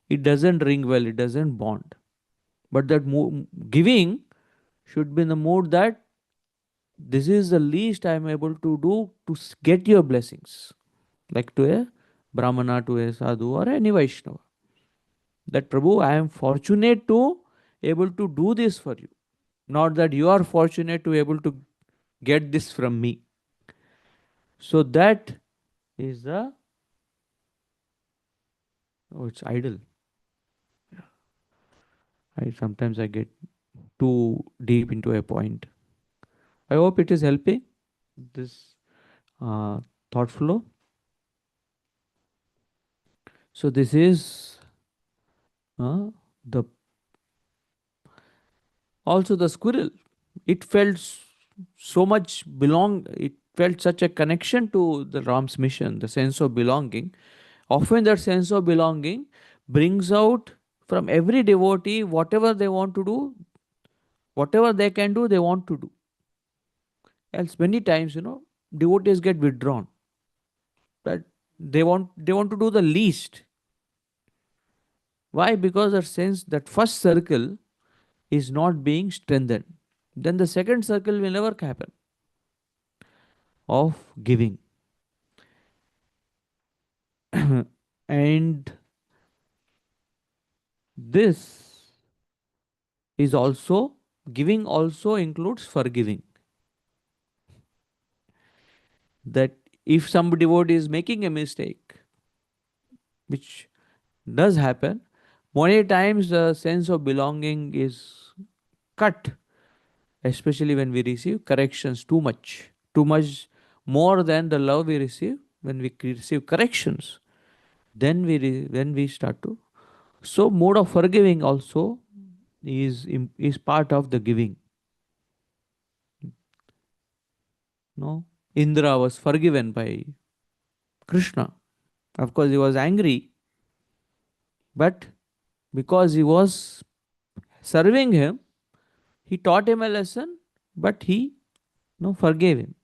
Speaker 2: it doesn't ring well, it doesn't bond. But that giving should be in the mood that this is the least I am able to do to get your blessings, like to a Brahmana, to a Sadhu, or any Vaishnava. That Prabhu, I am fortunate to able to do this for you. Not that you are fortunate to able to get this from me. So that is the, oh, it's idle. I get too deep into a point. I hope it is helping this uh, thought flow. So this is the also the squirrel. It felt so much belong. It felt such a connection to the Ram's mission, the sense of belonging. Often that sense of belonging brings out from every devotee whatever they want to do, whatever they can do, they want to do. Else many times, devotees get withdrawn. That they want to do the least. Why? Because that sense, that first circle is not being strengthened. Then the second circle will never happen of giving. And this is also, giving also includes forgiving. That if some devotee is making a mistake, which does happen, many times the sense of belonging is cut, especially when we receive corrections too much. Too much more than the love we receive when we receive corrections. Then when we start to, so mode of forgiving also is part of the giving. No, Indra was forgiven by Krishna. Of course, he was angry, but because he was serving him, he taught him a lesson, but he forgave him.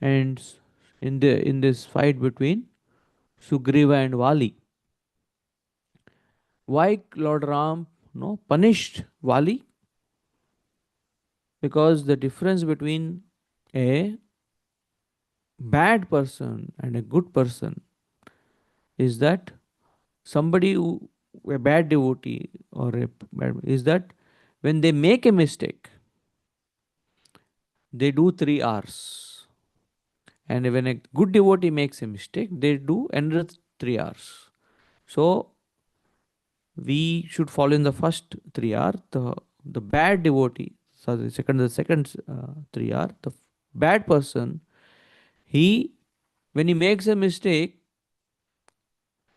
Speaker 2: And in this fight between Sugriva and Vali, why Lord Ram punished Vali? Because the difference between a bad person and a good person is that somebody who, a bad devotee or a bad, is that when they make a mistake, they do 3 hours. And when a good devotee makes a mistake, they do another 3 hours. So we should follow in the first 3 hour. The bad devotee, so the second 3 hour, the bad person, he when he makes a mistake,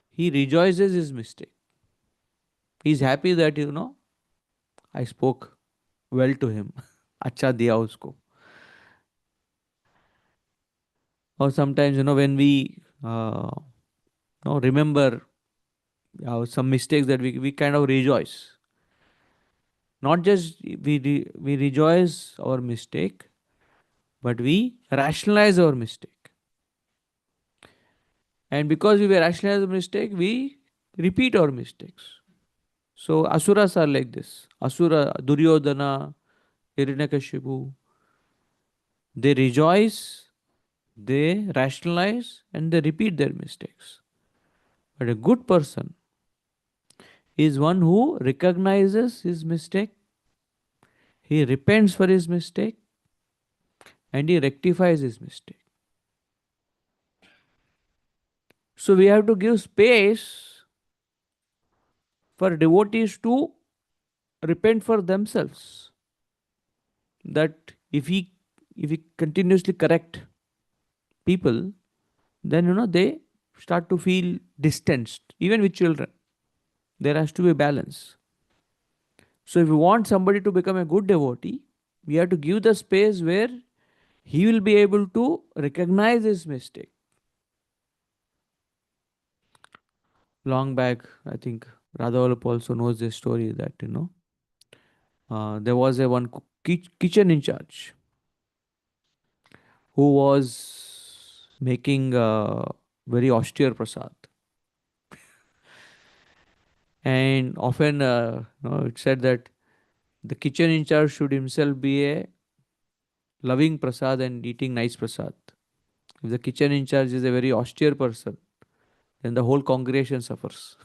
Speaker 2: he rejoices his mistake. He's happy that I spoke well to him. अच्छा दिया उसको. Or sometimes when we remember some mistakes that we kind of rejoice. Not just we rejoice our mistake, but we rationalize our mistake. And because we rationalize the mistake, we repeat our mistakes. So asuras are like this. Asura, Duryodhana, Hiranyakashipu, they rejoice, they rationalize, and they repeat their mistakes. But a good person is one who recognizes his mistake, he repents for his mistake, and he rectifies his mistake. So we have to give space for devotees to repent for themselves. That if we continuously correct people, then they start to feel distanced. Even with children, there has to be a balance. So if we want somebody to become a good devotee, we have to give the space where he will be able to recognize his mistake. Long back, I think Radhavalap also knows this story that there was a one kitchen in charge who was making very austere prasad, and often it said that the kitchen in charge should himself be a loving prasad and eating nice prasad. If the kitchen in charge is a very austere person, then the whole congregation suffers.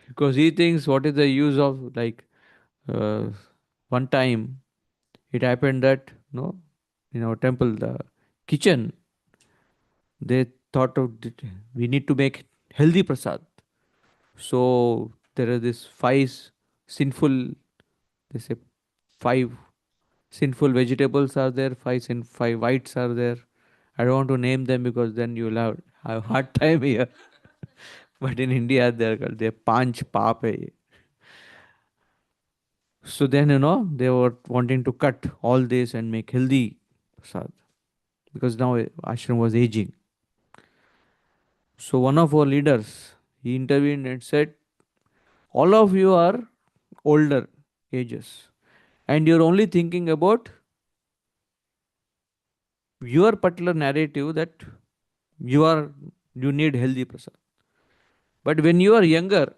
Speaker 2: Because he thinks, what is the use of, like, uh, one time it happened that in our temple, the kitchen, they thought of we need to make healthy prasad. So there are this sinful they say five sinful vegetables are there, five whites are there. I don't want to name them because then you'll have hard time here. But in India, they're panch paap hai. So then they were wanting to cut all this and make healthy prasad because now ashram was aging. So one of our leaders, he intervened and said, all of you are older ages and you're only thinking about your particular narrative that you are you need healthy prasad. But when you are younger,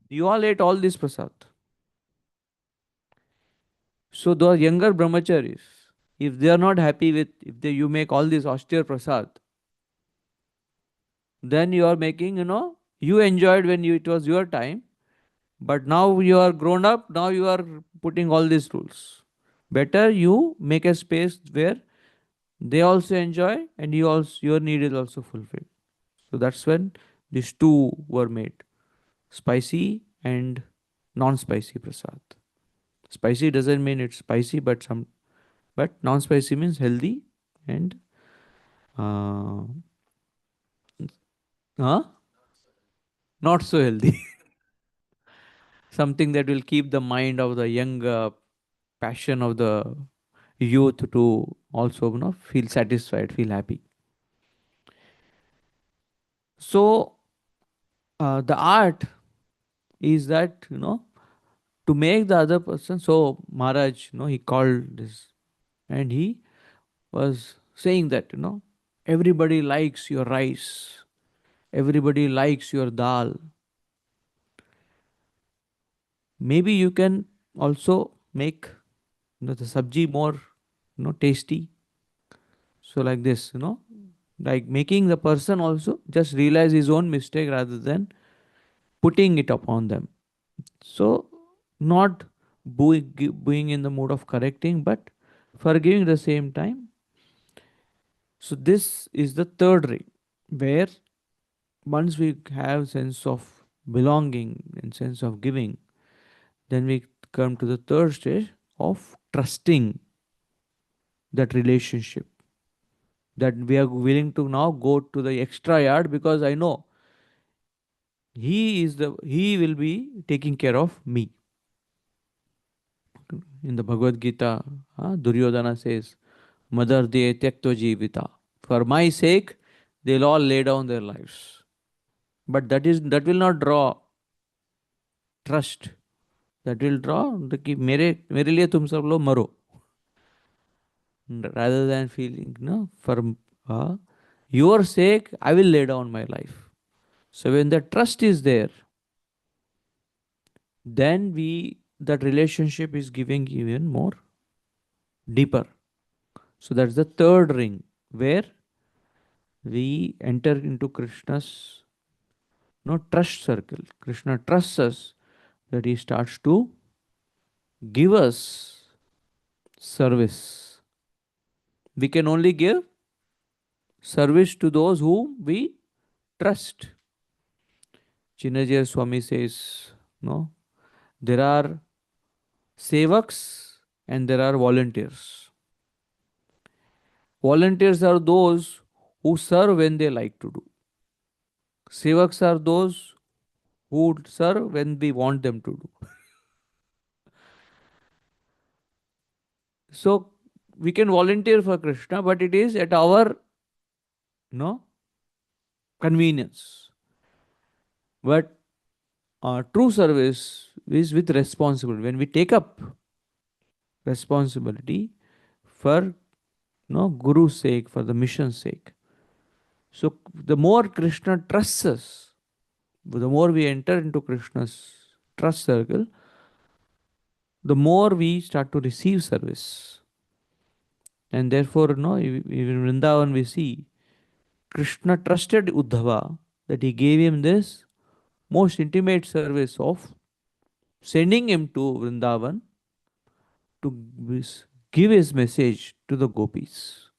Speaker 2: you all ate all this prasad. So those younger brahmacharis, if they are not happy with if you make all this austere prasad, then you are making you enjoyed when it was your time, but now you are grown up. Now you are putting all these rules. Better you make a space where they also enjoy and your need is also fulfilled. So that's when these two were made, spicy and non-spicy prasad. Spicy doesn't mean it's spicy, but non-spicy means healthy and uh, huh? Not so healthy. Something that will keep the mind of the young passion of the youth to also feel satisfied, feel happy. So the art is that to make the other person. So Maharaj, he called this, and he was saying that everybody likes your rice, everybody likes your dal. Maybe you can also make the sabji more tasty. So like this, like making the person also just realize his own mistake rather than putting it upon them. So not being in the mood of correcting, but forgiving the same time. So this is the third ring, where once we have sense of belonging and sense of giving, then we come to the third stage of trusting that relationship, that we are willing to now go to the extra yard because I know he will be taking care of me. In the Bhagavad Gita, Duryodhana says, Mother de tyakto jivita. For my sake, they'll all lay down their lives. But that will not draw trust. That will draw कि मेरे लिए तुम सब लोग मरो. Rather than feeling, for your sake, I will lay down my life. So when the trust is there, then that relationship is giving even more deeper. So that's the third ring where we enter into Krishna's trust circle. Krishna trusts us that he starts to give us service. We can only give service to those whom we trust. Chinnajaya Swami says, no, there are sevaks and there are volunteers. Volunteers are those who serve when they like to do. Sevaks are those who serve when we want them to do. So we can volunteer for Krishna, but it is at our no convenience. But true service is with responsibility. When we take up responsibility for Guru's sake, for the mission's sake. So the more Krishna trusts us, the more we enter into Krishna's trust circle, the more we start to receive service. And therefore, even in Vrindavan we see Krishna trusted Uddhava that he gave him this most intimate service of sending him to Vrindavan to give his message to the gopis.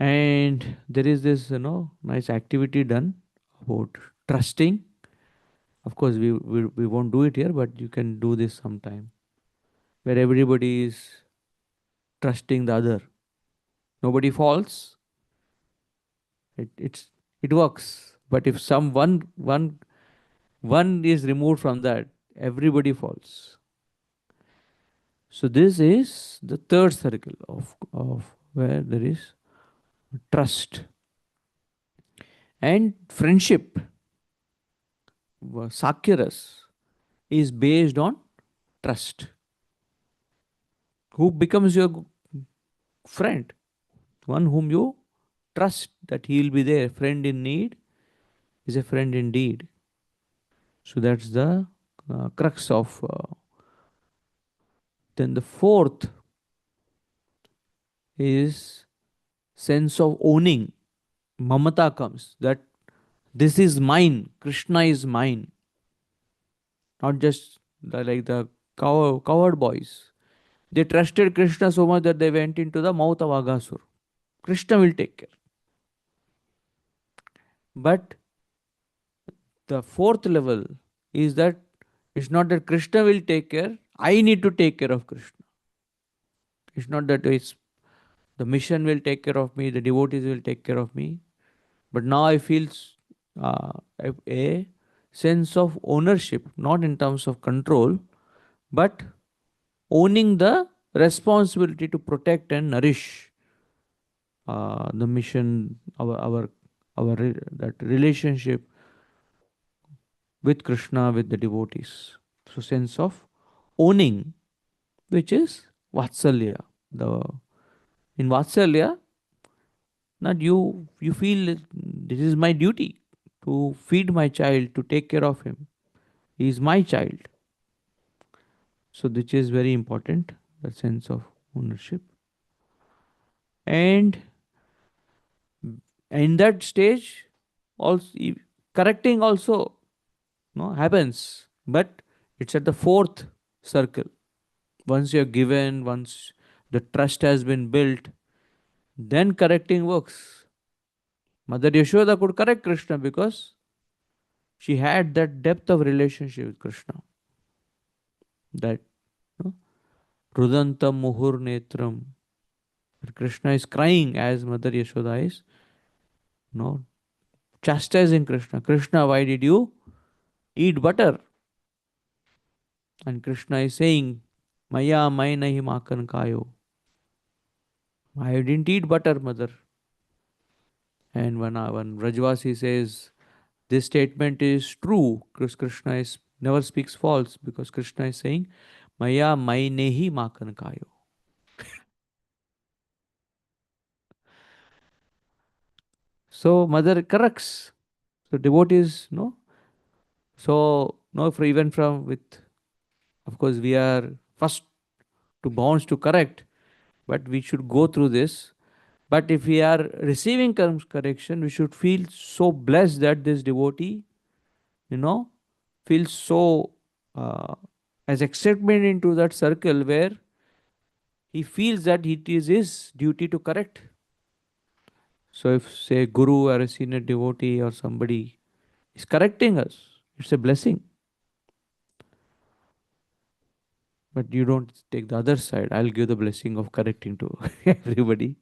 Speaker 2: And there is this, nice activity done about trusting. Of course, we won't do it here, but you can do this sometime where everybody is trusting the other. Nobody falls. It works. But if one is removed from that, everybody falls. So this is the third circle of where there is trust and friendship. Sakyaras is based on trust. Who becomes your friend? One whom you trust that he will be there. Friend in need is a friend indeed. So that's the crux of. Then the fourth is sense of owning. Mamata comes that this is mine. Krishna is mine. Not just like the coward boys. They trusted Krishna so much that they went into the mouth of Aghasur. Krishna will take care. But the fourth level is that It's not that Krishna will take care, I need to take care of Krishna. It's not that it's the mission will take care of me, the devotees will take care of me. But now I feel a sense of ownership, not in terms of control, but owning the responsibility to protect and nourish the mission, that relationship with Krishna, with the devotees. So sense of owning, which is Vatsalya. The in Vatsalya, not you feel this is my duty to feed my child, to take care of him. He is my child. So this is very important, the sense of ownership. And in that stage, also correcting also happens, but it's at the fourth circle. Once you're given, once the trust has been built, then correcting works. Mother Yashoda could correct Krishna because she had that depth of relationship with Krishna. That you Rudantam Muhur Netram. Krishna is crying as Mother Yashoda is no chastising Krishna. Krishna, why did you eat butter? And Krishna is saying, Maya mai nahi makan kayo. I didn't eat butter, mother. And when Rajvasi says this statement is true, Krishna is never speaks false because Krishna is saying, Maya mai nehi makan kayo. So mother corrects. So devotees, no. So no, for even from with, of course, we are first to bounds to correct, but we should go through this. But if we are receiving correction, we should feel so blessed that this devotee, you know, feels so as accepted into that circle where he feels that it is his duty to correct. So if say guru or a senior devotee or somebody is correcting us, it's a blessing. But you don't take the other side. I'll give the blessing of correcting to everybody.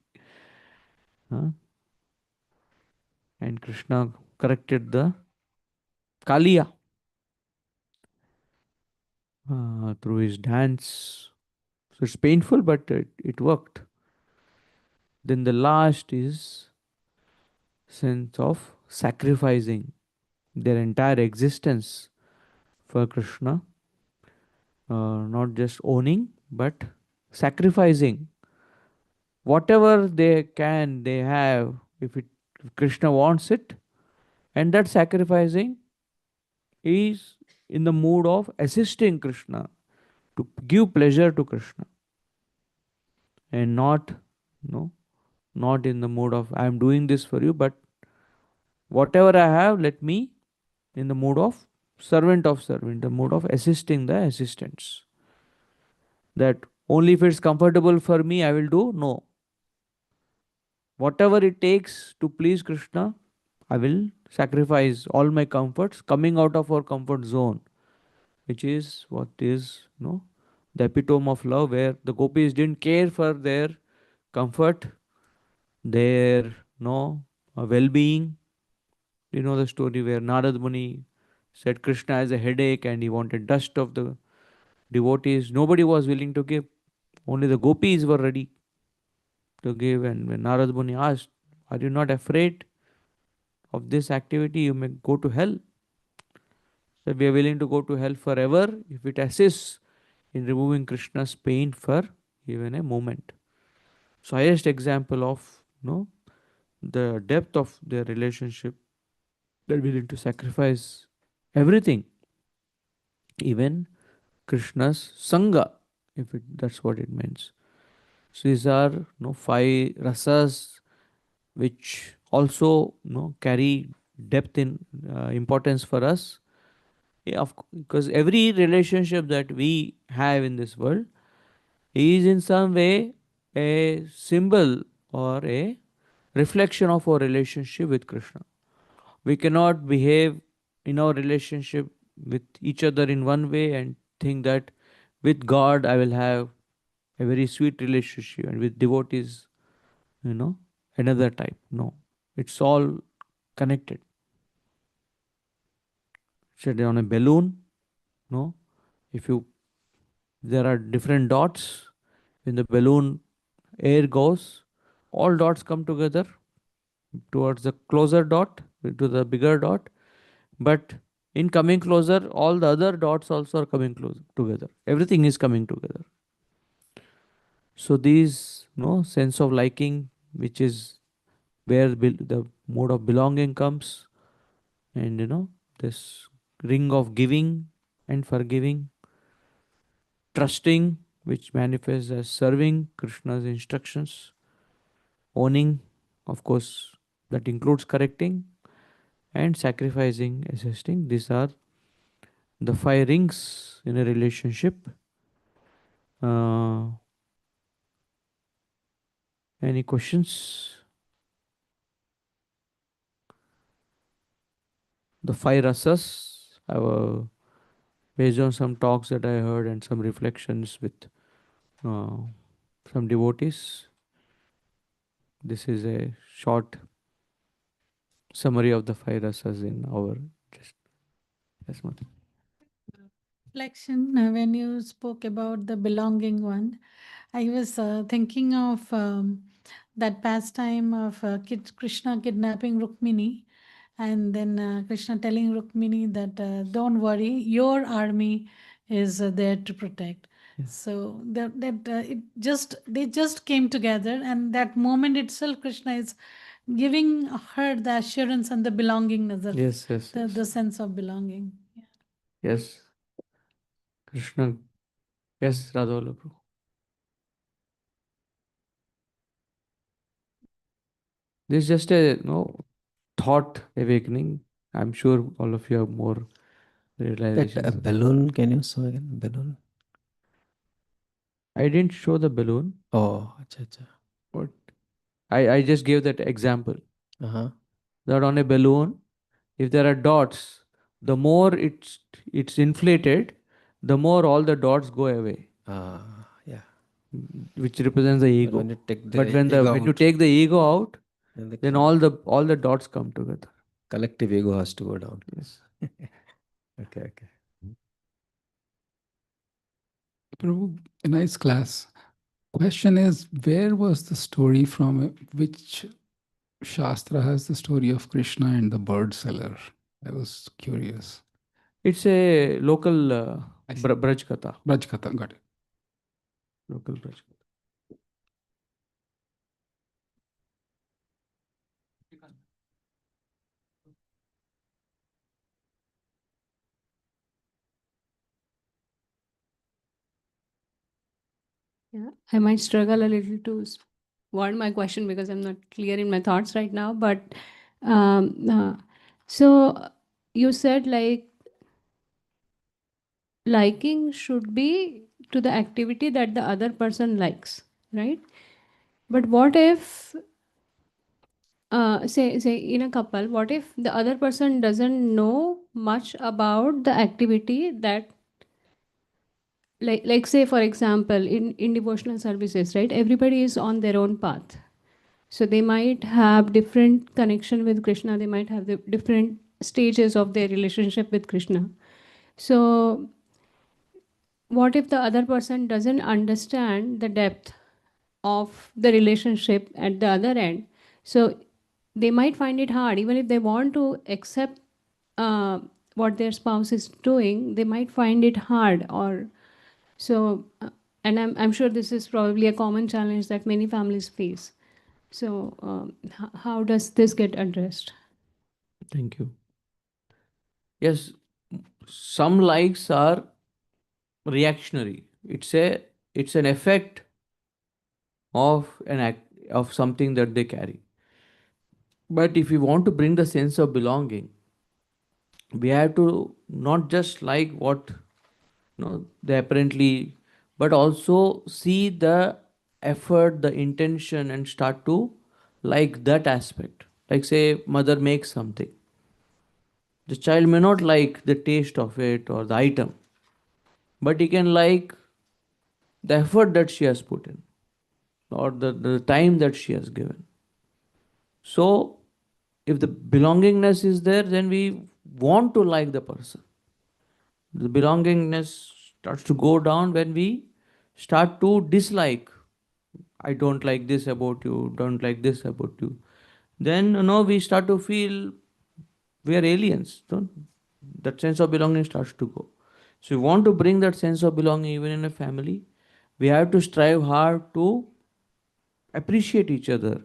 Speaker 2: Huh? And Krishna corrected the Kaliya through his dance. So it's painful, but it worked. Then the last is sense of sacrificing their entire existence for Krishna, not just owning, but sacrificing whatever they can, they have, if Krishna wants it, and that sacrificing is in the mood of assisting Krishna to give pleasure to Krishna, and not no, not in the mood of I am doing this for you, but whatever I have, let me in the mood of servant, the mood of assisting the assistants. That only if it's comfortable for me, I will do. No. Whatever it takes to please Krishna, I will sacrifice all my comforts coming out of our comfort zone, which is what is the epitome of love, where the gopis didn't care for their comfort, their well-being. You know the story where Narad Muni said Krishna has a headache and he wanted dust of the devotees. Nobody was willing to give. Only the gopis were ready to give. And when Narad Muni asked, are you not afraid of this activity? You may go to hell. So we are willing to go to hell forever if it assists in removing Krishna's pain for even a moment. So highest example of the depth of their relationship, they're willing to sacrifice everything, even Krishna's Sangha, if that's what it means. So these are five rasas which also carry depth in importance for us. Yeah, because every relationship that we have in this world is in some way a symbol or a reflection of our relationship with Krishna. We cannot behave in our relationship with each other in one way and think that with God I will have a very sweet relationship, and with devotees, you know, another type. No, it's all connected. Set on a balloon, no, if you, there are different dots in the balloon, air goes, all dots come together towards the closer dot, to the bigger dot, but in coming closer all the other dots also are coming close together, everything is coming together. So these, no, sense of liking, which is where the mode of belonging comes, and this ring of giving and forgiving, trusting, which manifests as serving Krishna's instructions, owning, of course, that includes correcting, and sacrificing, assisting. These are the five rings in a relationship. Uh, any questions? The five rasas, based on some talks that I heard and some reflections with uh, some devotees. This is a short summary of the five rasas in our just. Yes, Mother.
Speaker 3: Reflection, when you spoke about the belonging one, I was thinking of that pastime of Krishna kidnapping Rukmini, and then Krishna telling Rukmini that don't worry, your army is there to protect.
Speaker 2: Yes.
Speaker 3: So it just they just came together, and that moment itself, Krishna is giving her the assurance and the belongingness of
Speaker 2: Yes, yes,
Speaker 3: the,
Speaker 2: yes.
Speaker 3: the sense of belonging.
Speaker 2: Yes, Krishna. Yes, Radhola Prabhu. This is just a thought awakening. I'm sure all of you have more
Speaker 4: That
Speaker 2: realizations.
Speaker 4: balloon, can you show again? Balloon.
Speaker 2: I didn't show the balloon,
Speaker 4: Oh, acha, acha.
Speaker 2: but I just gave that example.
Speaker 4: Uh-huh.
Speaker 2: That on a balloon, if there are dots, the more it's inflated, the more all the dots go away,
Speaker 4: Yeah.
Speaker 2: which represents the
Speaker 4: But
Speaker 2: ego.
Speaker 4: when you take the
Speaker 2: But when
Speaker 4: ego
Speaker 2: when you
Speaker 4: out,
Speaker 2: take the ego out,
Speaker 4: then
Speaker 2: then all the dots come together.
Speaker 4: collective ego has to go down.
Speaker 2: Yes.
Speaker 4: Okay, okay.
Speaker 5: Prabhu, a nice class. Question is, where was the story from? Which Shastra has the story of Krishna and the bird seller? I was curious.
Speaker 2: It's a local
Speaker 5: I see.
Speaker 2: Braj Katha.
Speaker 5: Braj Katha, got it.
Speaker 2: Local Braj Katha.
Speaker 6: Yeah, I might struggle a little to word my question because I'm not clear in my thoughts right now. But so you said like liking should be to the activity that the other person likes, right? But what if say in a couple, what if the other person doesn't know much about the activity that, like say for example in devotional services, right, everybody is on their own path, so they might have different connection with Krishna, they might have the different stages of their relationship with Krishna. So what if the other person doesn't understand the depth of the relationship at the other end? So they might find it hard, even if they want to accept what their spouse is doing, they might find it hard. Or so and I'm sure this is probably a common challenge that many families face. So how does this get addressed?
Speaker 2: Thank you. Yes, some likes are reactionary. It's an effect of an act of something that they carry. But if we want to bring the sense of belonging, we have to not just like what they apparently, but also see the effort, the intention, and start to like that aspect. Like say mother makes something, The child may not like the taste of it or the item, but he can like the effort that she has put in or the time that she has given. So, if the belongingness is there, then we want to like the person. The belongingness starts to go down when we start to dislike. I don't like this about you, don't like this about you. Then, we start to feel we are aliens. Don't, that sense of belonging starts to go. So, we want to bring that sense of belonging even in a family. We have to strive hard to appreciate each other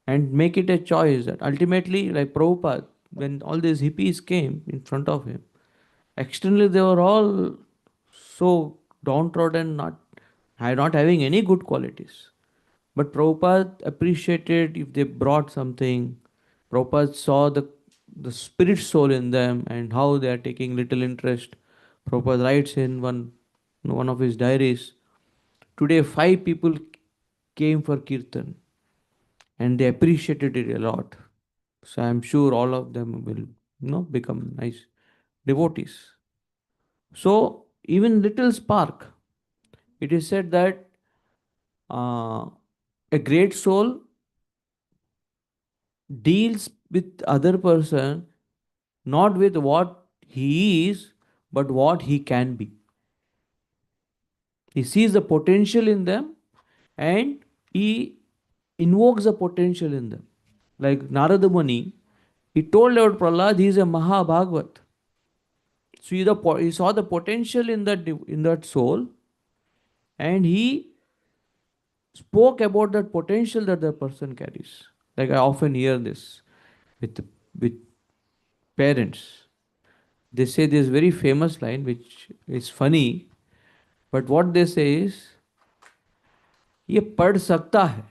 Speaker 2: and make it a choice that ultimately, like Prabhupada, when all these hippies came in front of him, externally they were all so downtrodden, not having any good qualities. But Prabhupada appreciated if they brought something. Prabhupada saw the spirit soul in them and how they are taking little interest. Prabhupada writes in one of his diaries, today 5 people came for kirtan and they appreciated it a lot. So I'm sure all of them will become nice devotees. So even little spark, it is said that a great soul deals with other person not with what he is but what he can be. He sees the potential in them and he invokes the potential in them. Like Narada Muni, he told Lord Prahlad he is a Mahabhagavat. So he saw the potential in that soul, and he spoke about that potential that the person carries. Like I often hear this with parents. They say this very famous line, which is funny, but what they say is, ये पढ़ सकता है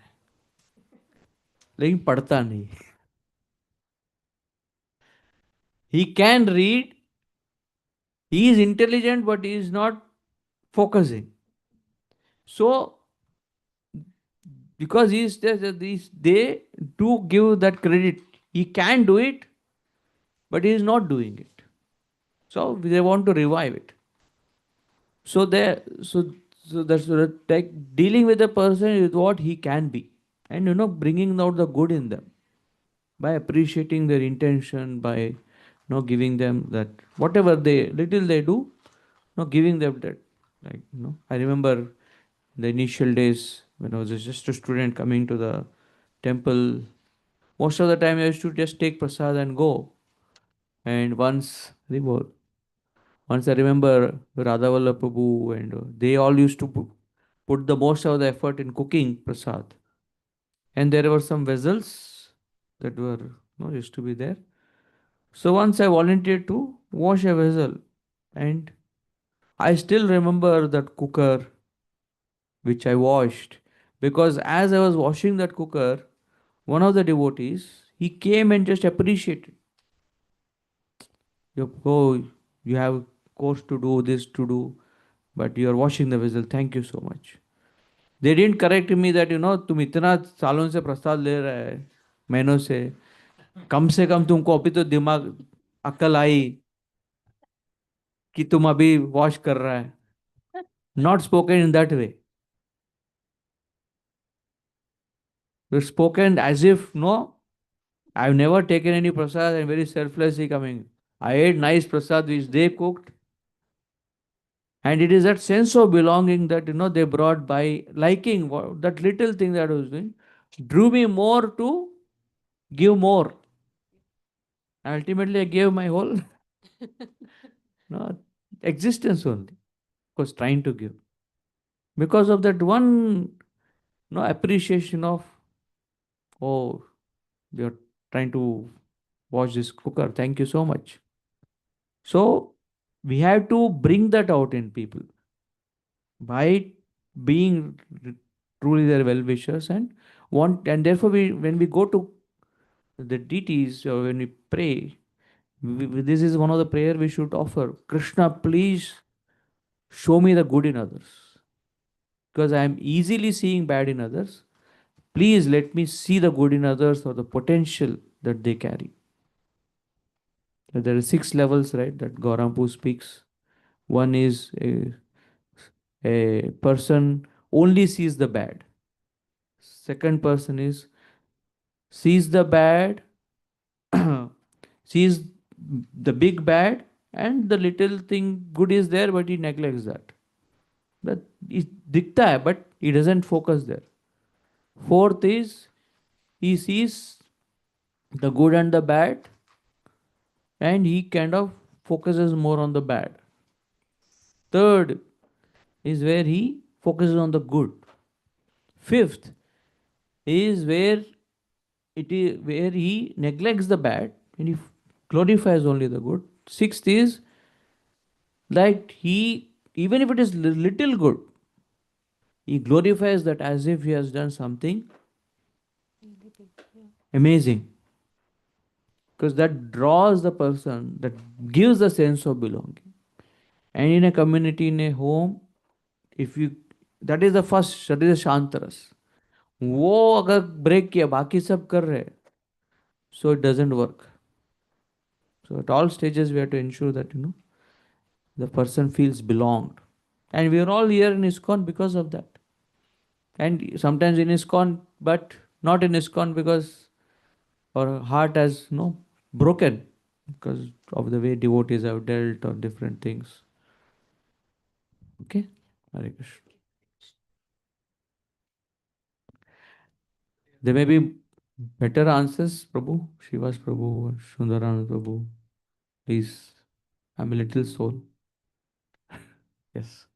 Speaker 2: लेकिन पढ़ता नहीं. He can read, he is intelligent, but he is not focusing. So because he is they do give that credit. He can do it, but he is not doing it. So they want to revive it. So that's like dealing with a person with what he can be, and bringing out the good in them by appreciating their intention, by giving them that whatever they little they do, giving them that, like I remember the initial days when I was just a student coming to the temple. Most of the time I used to just take prasad and go. And once I remember Radhavalla Prabhu and they all used to put the most of the effort in cooking prasad. And there were some vessels that were used to be there. So once I volunteered to wash a vessel, and I still remember that cooker which I washed, because as I was washing that cooker, one of the devotees, he came and just appreciated. You have course to do, this to do, but you are washing the vessel. Thank you so much. They didn't correct me that तुम इतना सालों से प्रसाद ले रहा है, महीनों से कम तुमको अभी तो दिमाग अक्ल आई कि तुम अभी वॉश कर रहा है. Not spoken in that way. We're spoken as if, no, I've never taken any prasad and very selflessly coming. I ate nice prasad which they cooked. And it is that sense of belonging that they brought by liking that little thing that I was doing, drew me more to give more. And ultimately, I gave my whole existence only. Was trying to give because of that one appreciation of, oh, you're trying to wash this cooker. Thank you so much. So we have to bring that out in people by being truly their well wishers and therefore when we go to the deities or when we pray, this is one of the prayer we should offer. Krishna, please show me the good in others, because I am easily seeing bad in others. Please let me see the good in others or the potential that they carry. There are 6 levels, right, that Gaurampu speaks. One is a person only sees the bad. Second person is sees the bad, sees the big bad, and the little thing good is there, but he neglects that. That is dikta hai, but he doesn't focus there. Fourth is he sees the good and the bad, and he kind of focuses more on the bad. Third is where he focuses on the good. Fifth is where he neglects the bad and he glorifies only the good. Sixth is that he, even if it is little good, he glorifies that as if he has done something amazing, because that draws the person, that gives a sense of belonging. And in a community, in a home, if you, that is the first, that is the shantaras. वो अगर break किया बाकी सब कर रहे, so it doesn't work. So at all stages we have to ensure that the person feels belonged, and we are all here in ISKCON because of that. And sometimes in ISKCON, but not in ISKCON because our heart has broken because of the way devotees have dealt or different things. Okay, Hare Krishna. There may be better answers, Prabhu, Shivas Prabhu, or Sundaranand Prabhu. Please, I'm a little soul. Yes.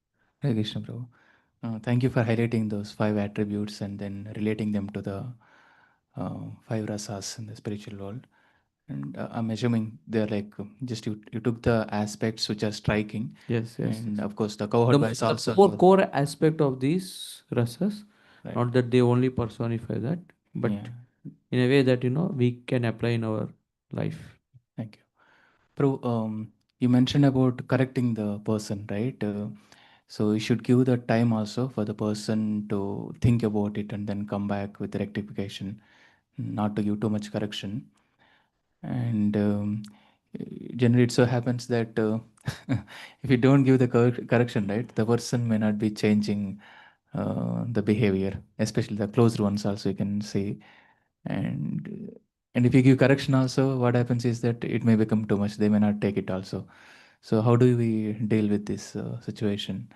Speaker 7: Hare Krishna, Prabhu. Thank you for highlighting those 5 attributes and then relating them to the 5 rasas in the spiritual world. And I'm assuming they're like just you took the aspects which are striking.
Speaker 2: Yes, yes.
Speaker 7: And
Speaker 2: yes.
Speaker 7: of course, the cohort wise
Speaker 2: The
Speaker 7: also.
Speaker 2: core aspect of these rasas,
Speaker 7: Right.
Speaker 2: not that they only personify that, but
Speaker 7: Yeah.
Speaker 2: in a way that we can apply in our life.
Speaker 7: Thank you. Prabhu, you mentioned about correcting the person, right? So you should give the time also for the person to think about it and then come back with rectification, not to give too much correction. And generally it so happens that if you don't give the correction, right, the person may not be changing the behavior, especially the closed ones also, you can say. And if you give correction also, what happens is that it may become too much, they may not take it also. So how do we deal with this situation?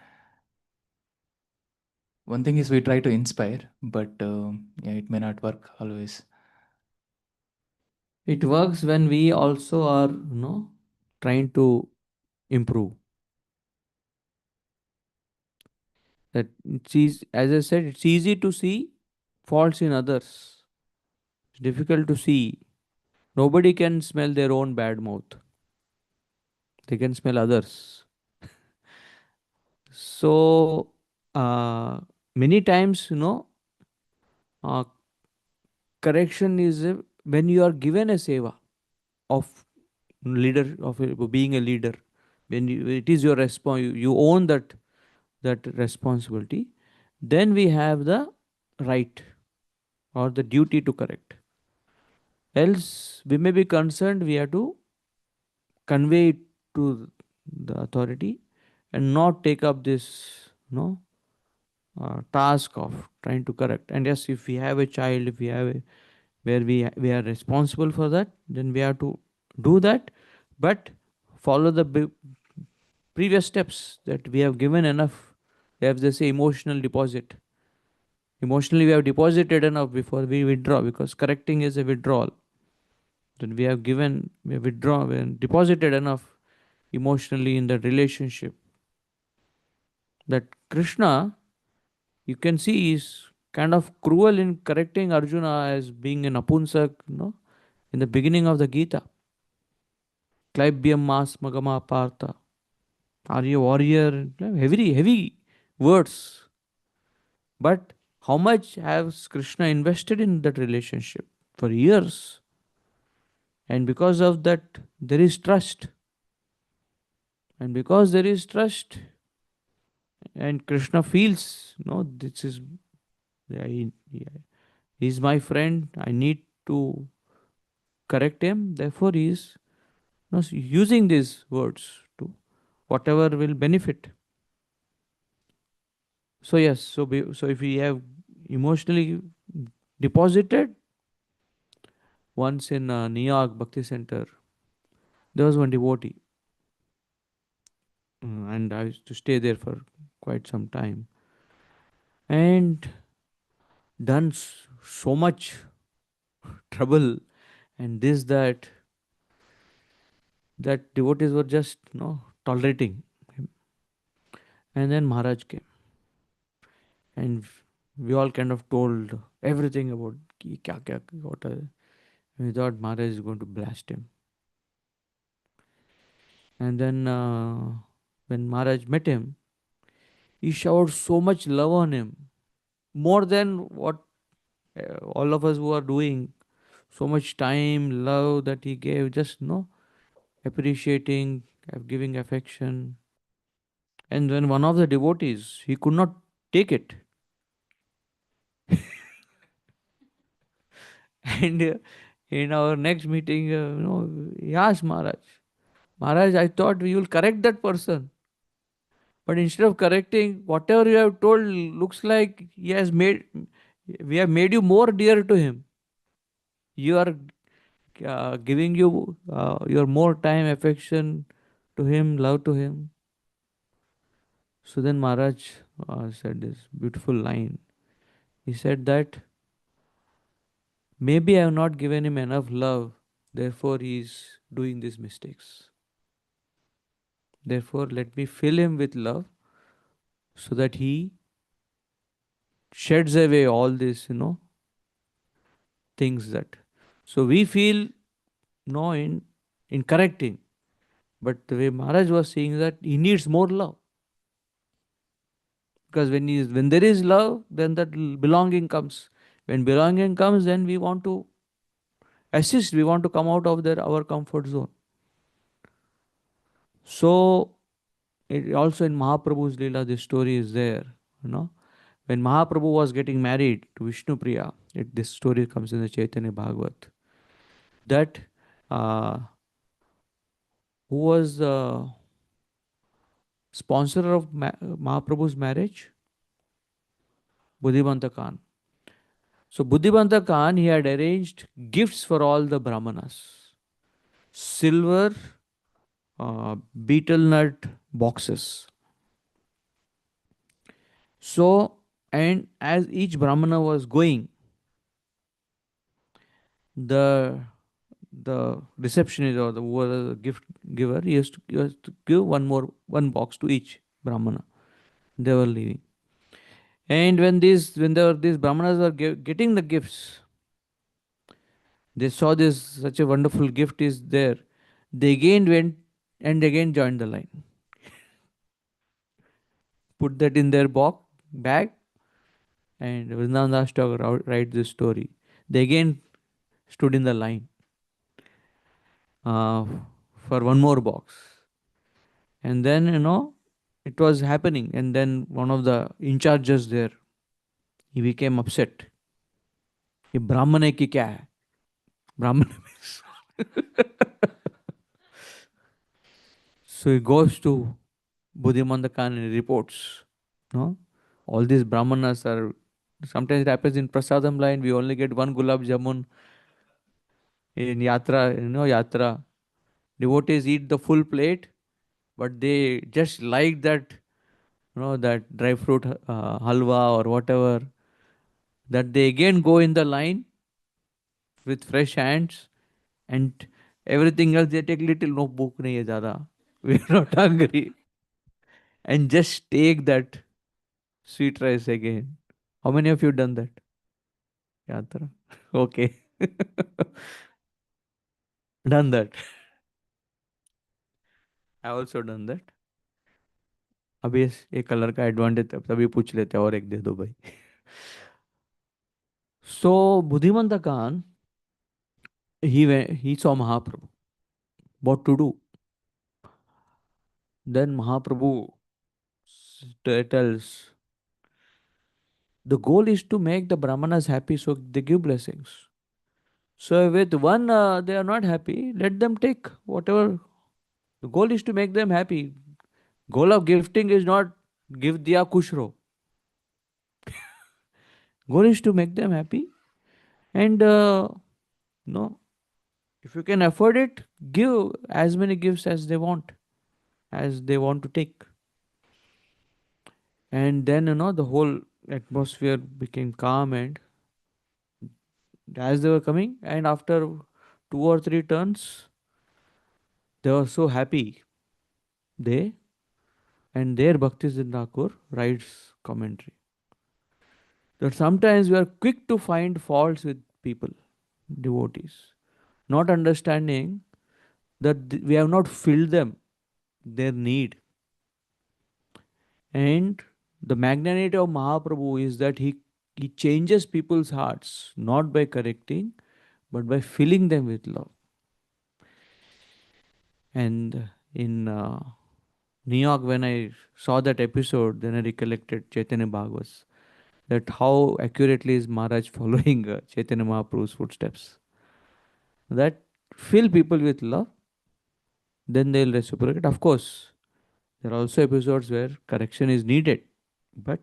Speaker 7: One thing is we try to inspire, but yeah, it may not work always.
Speaker 2: It works when we also are trying to improve. That as I said, it's easy to see faults in others. It's difficult to see. Nobody can smell their own bad mouth. They can smell others. So many times, uh, correction is when you are given a seva of leader, of being a leader. When it is your response, you own that responsibility. Then we have the right or the duty to correct. Else, we may be concerned. We have to convey it to the authority and not take up this task of trying to correct. And yes, if we have a child, if we have where we are responsible for that, then we have to do that, but follow the previous steps, that we have given enough. As they say, emotional deposit. Emotionally, we have deposited enough before we withdraw, because correcting is a withdrawal. Then we have withdrawn, we have deposited enough emotionally in the relationship, that Krishna, you can see, is kind of cruel in correcting Arjuna as being an Apunsak, in the beginning of the Gita. Klaibyam mas magama partha. Are you a warrior? Heavy, heavy words. But how much has Krishna invested in that relationship? For years. And because of that, there is trust. And because there is trust, and Krishna feels, this is, he's my friend, I need to correct him, therefore he is using these words to whatever will benefit. So yes, so if we have emotionally deposited, once in New York Bhakti Center, there was one devotee, and I used to stay there for quite some time, and done so much trouble and this that devotees were just tolerating him. And then Maharaj came, and we all kind of told everything about what we thought Maharaj is going to blast him. And then when Maharaj met him, he showered so much love on him, more than what all of us who are doing. So much time, love that he gave, just appreciating, giving affection. And when one of the devotees, he could not take it. And in our next meeting, he asked Maharaj, I thought we will correct that person. But instead of correcting, whatever you have told looks like we have made you more dear to him. You are giving your more time, affection to him, love to him. So then Maharaj said this beautiful line. He said that maybe I have not given him enough love, therefore he is doing these mistakes. Therefore, let me fill him with love so that he sheds away all these, things that. So we feel no in correcting, but the way Maharaj was saying that he needs more love. Because when there is love, then that belonging comes. When belonging comes, then we want to assist, we want to come out of our comfort zone. So also in Mahaprabhu's Leela, this story is there. When Mahaprabhu was getting married to Vishnu Priya, this story comes in the Chaitanya Bhagavat, that who was the sponsor of Mahaprabhu's marriage? Buddhibanta Khan. So Buddhibanta Khan, he had arranged gifts for all the Brahmanas. Silver betel nut boxes. So, and as each Brahmana was going, the receptionist or the who was the gift giver, he has to give one box to each Brahmana. They were leaving. And when these Brahmanas were getting the gifts, they saw this such a wonderful gift is there. They again went and again joined the line. Put that in their bag, and Vrindavan Das Thakur write this story. They again stood in the line uh, for one more box. And then, it was happening. And then one of the in charges there, he became upset. ये ब्राह्मण है कि क्या है? Brahman. So he goes to Buddhimanda Khan and reports. No? All these Brahmanas are, sometimes it happens in Prasadam line, we only get one gulab jamun. In Yatra, Yatra, devotees eat the full plate, but they just like that, that dry fruit halwa or whatever, that they again go in the line with fresh hands, and everything else they take little, no book nahi hai zyada. We are not hungry. And just take that sweet rice again. How many of you done that? Yatra. Okay. Done that. I also done that. अभी एक colour का advantage तभी पूछ लेते हैं और एक दे दो भाई. So Buddhimanta Khan, he saw Mahaprabhu. What to do? Then Mahaprabhu tells the goal is to make the Brahmanas happy, so they give blessings. So with one, they are not happy. Let them take whatever. The goal is to make them happy. Goal of gifting is not give diya kush raho. Goal is to make them happy. And no, if you can afford it, give as many gifts as they want to take. And then the whole atmosphere became calm, and as they were coming, and after 2 or 3 turns, they were so happy. They and their Bhakti Zindakur writes commentary that sometimes we are quick to find faults with people, devotees, not understanding that we have not filled them their need. And the magnanimity of Mahaprabhu is that he changes people's hearts not by correcting but by filling them with love. And in New York, when I saw that episode, then I recollected Chaitanya Bhagavas, that how accurately is Maharaj following Chaitanya Mahaprabhu's footsteps. That fill people with love, then they'll reciprocate. Of course, there are also episodes where correction is needed, but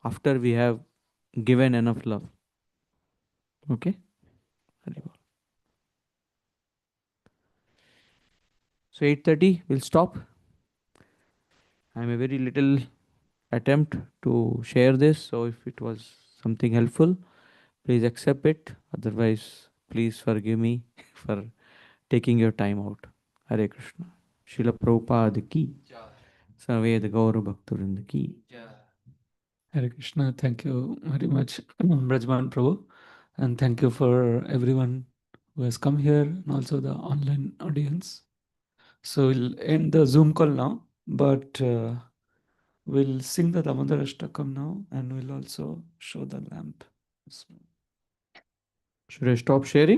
Speaker 2: after we have given enough love. Okay? So 8:30, we'll stop. I'm a very little attempt to share this, so if it was something helpful, please accept it. Otherwise, please forgive me for taking your time out. Hare Krishna. Srila Prabhupada ki. Sarveda Gaura Bhaktarinda ki.
Speaker 1: Hare Krishna. Thank you very much, Brajman Prabhu. And thank you for everyone who has come here and also the online audience. So we'll end the Zoom call now, but we'll sing the Damodar Ashtakam now and we'll also show the lamp.
Speaker 2: Should I stop sharing?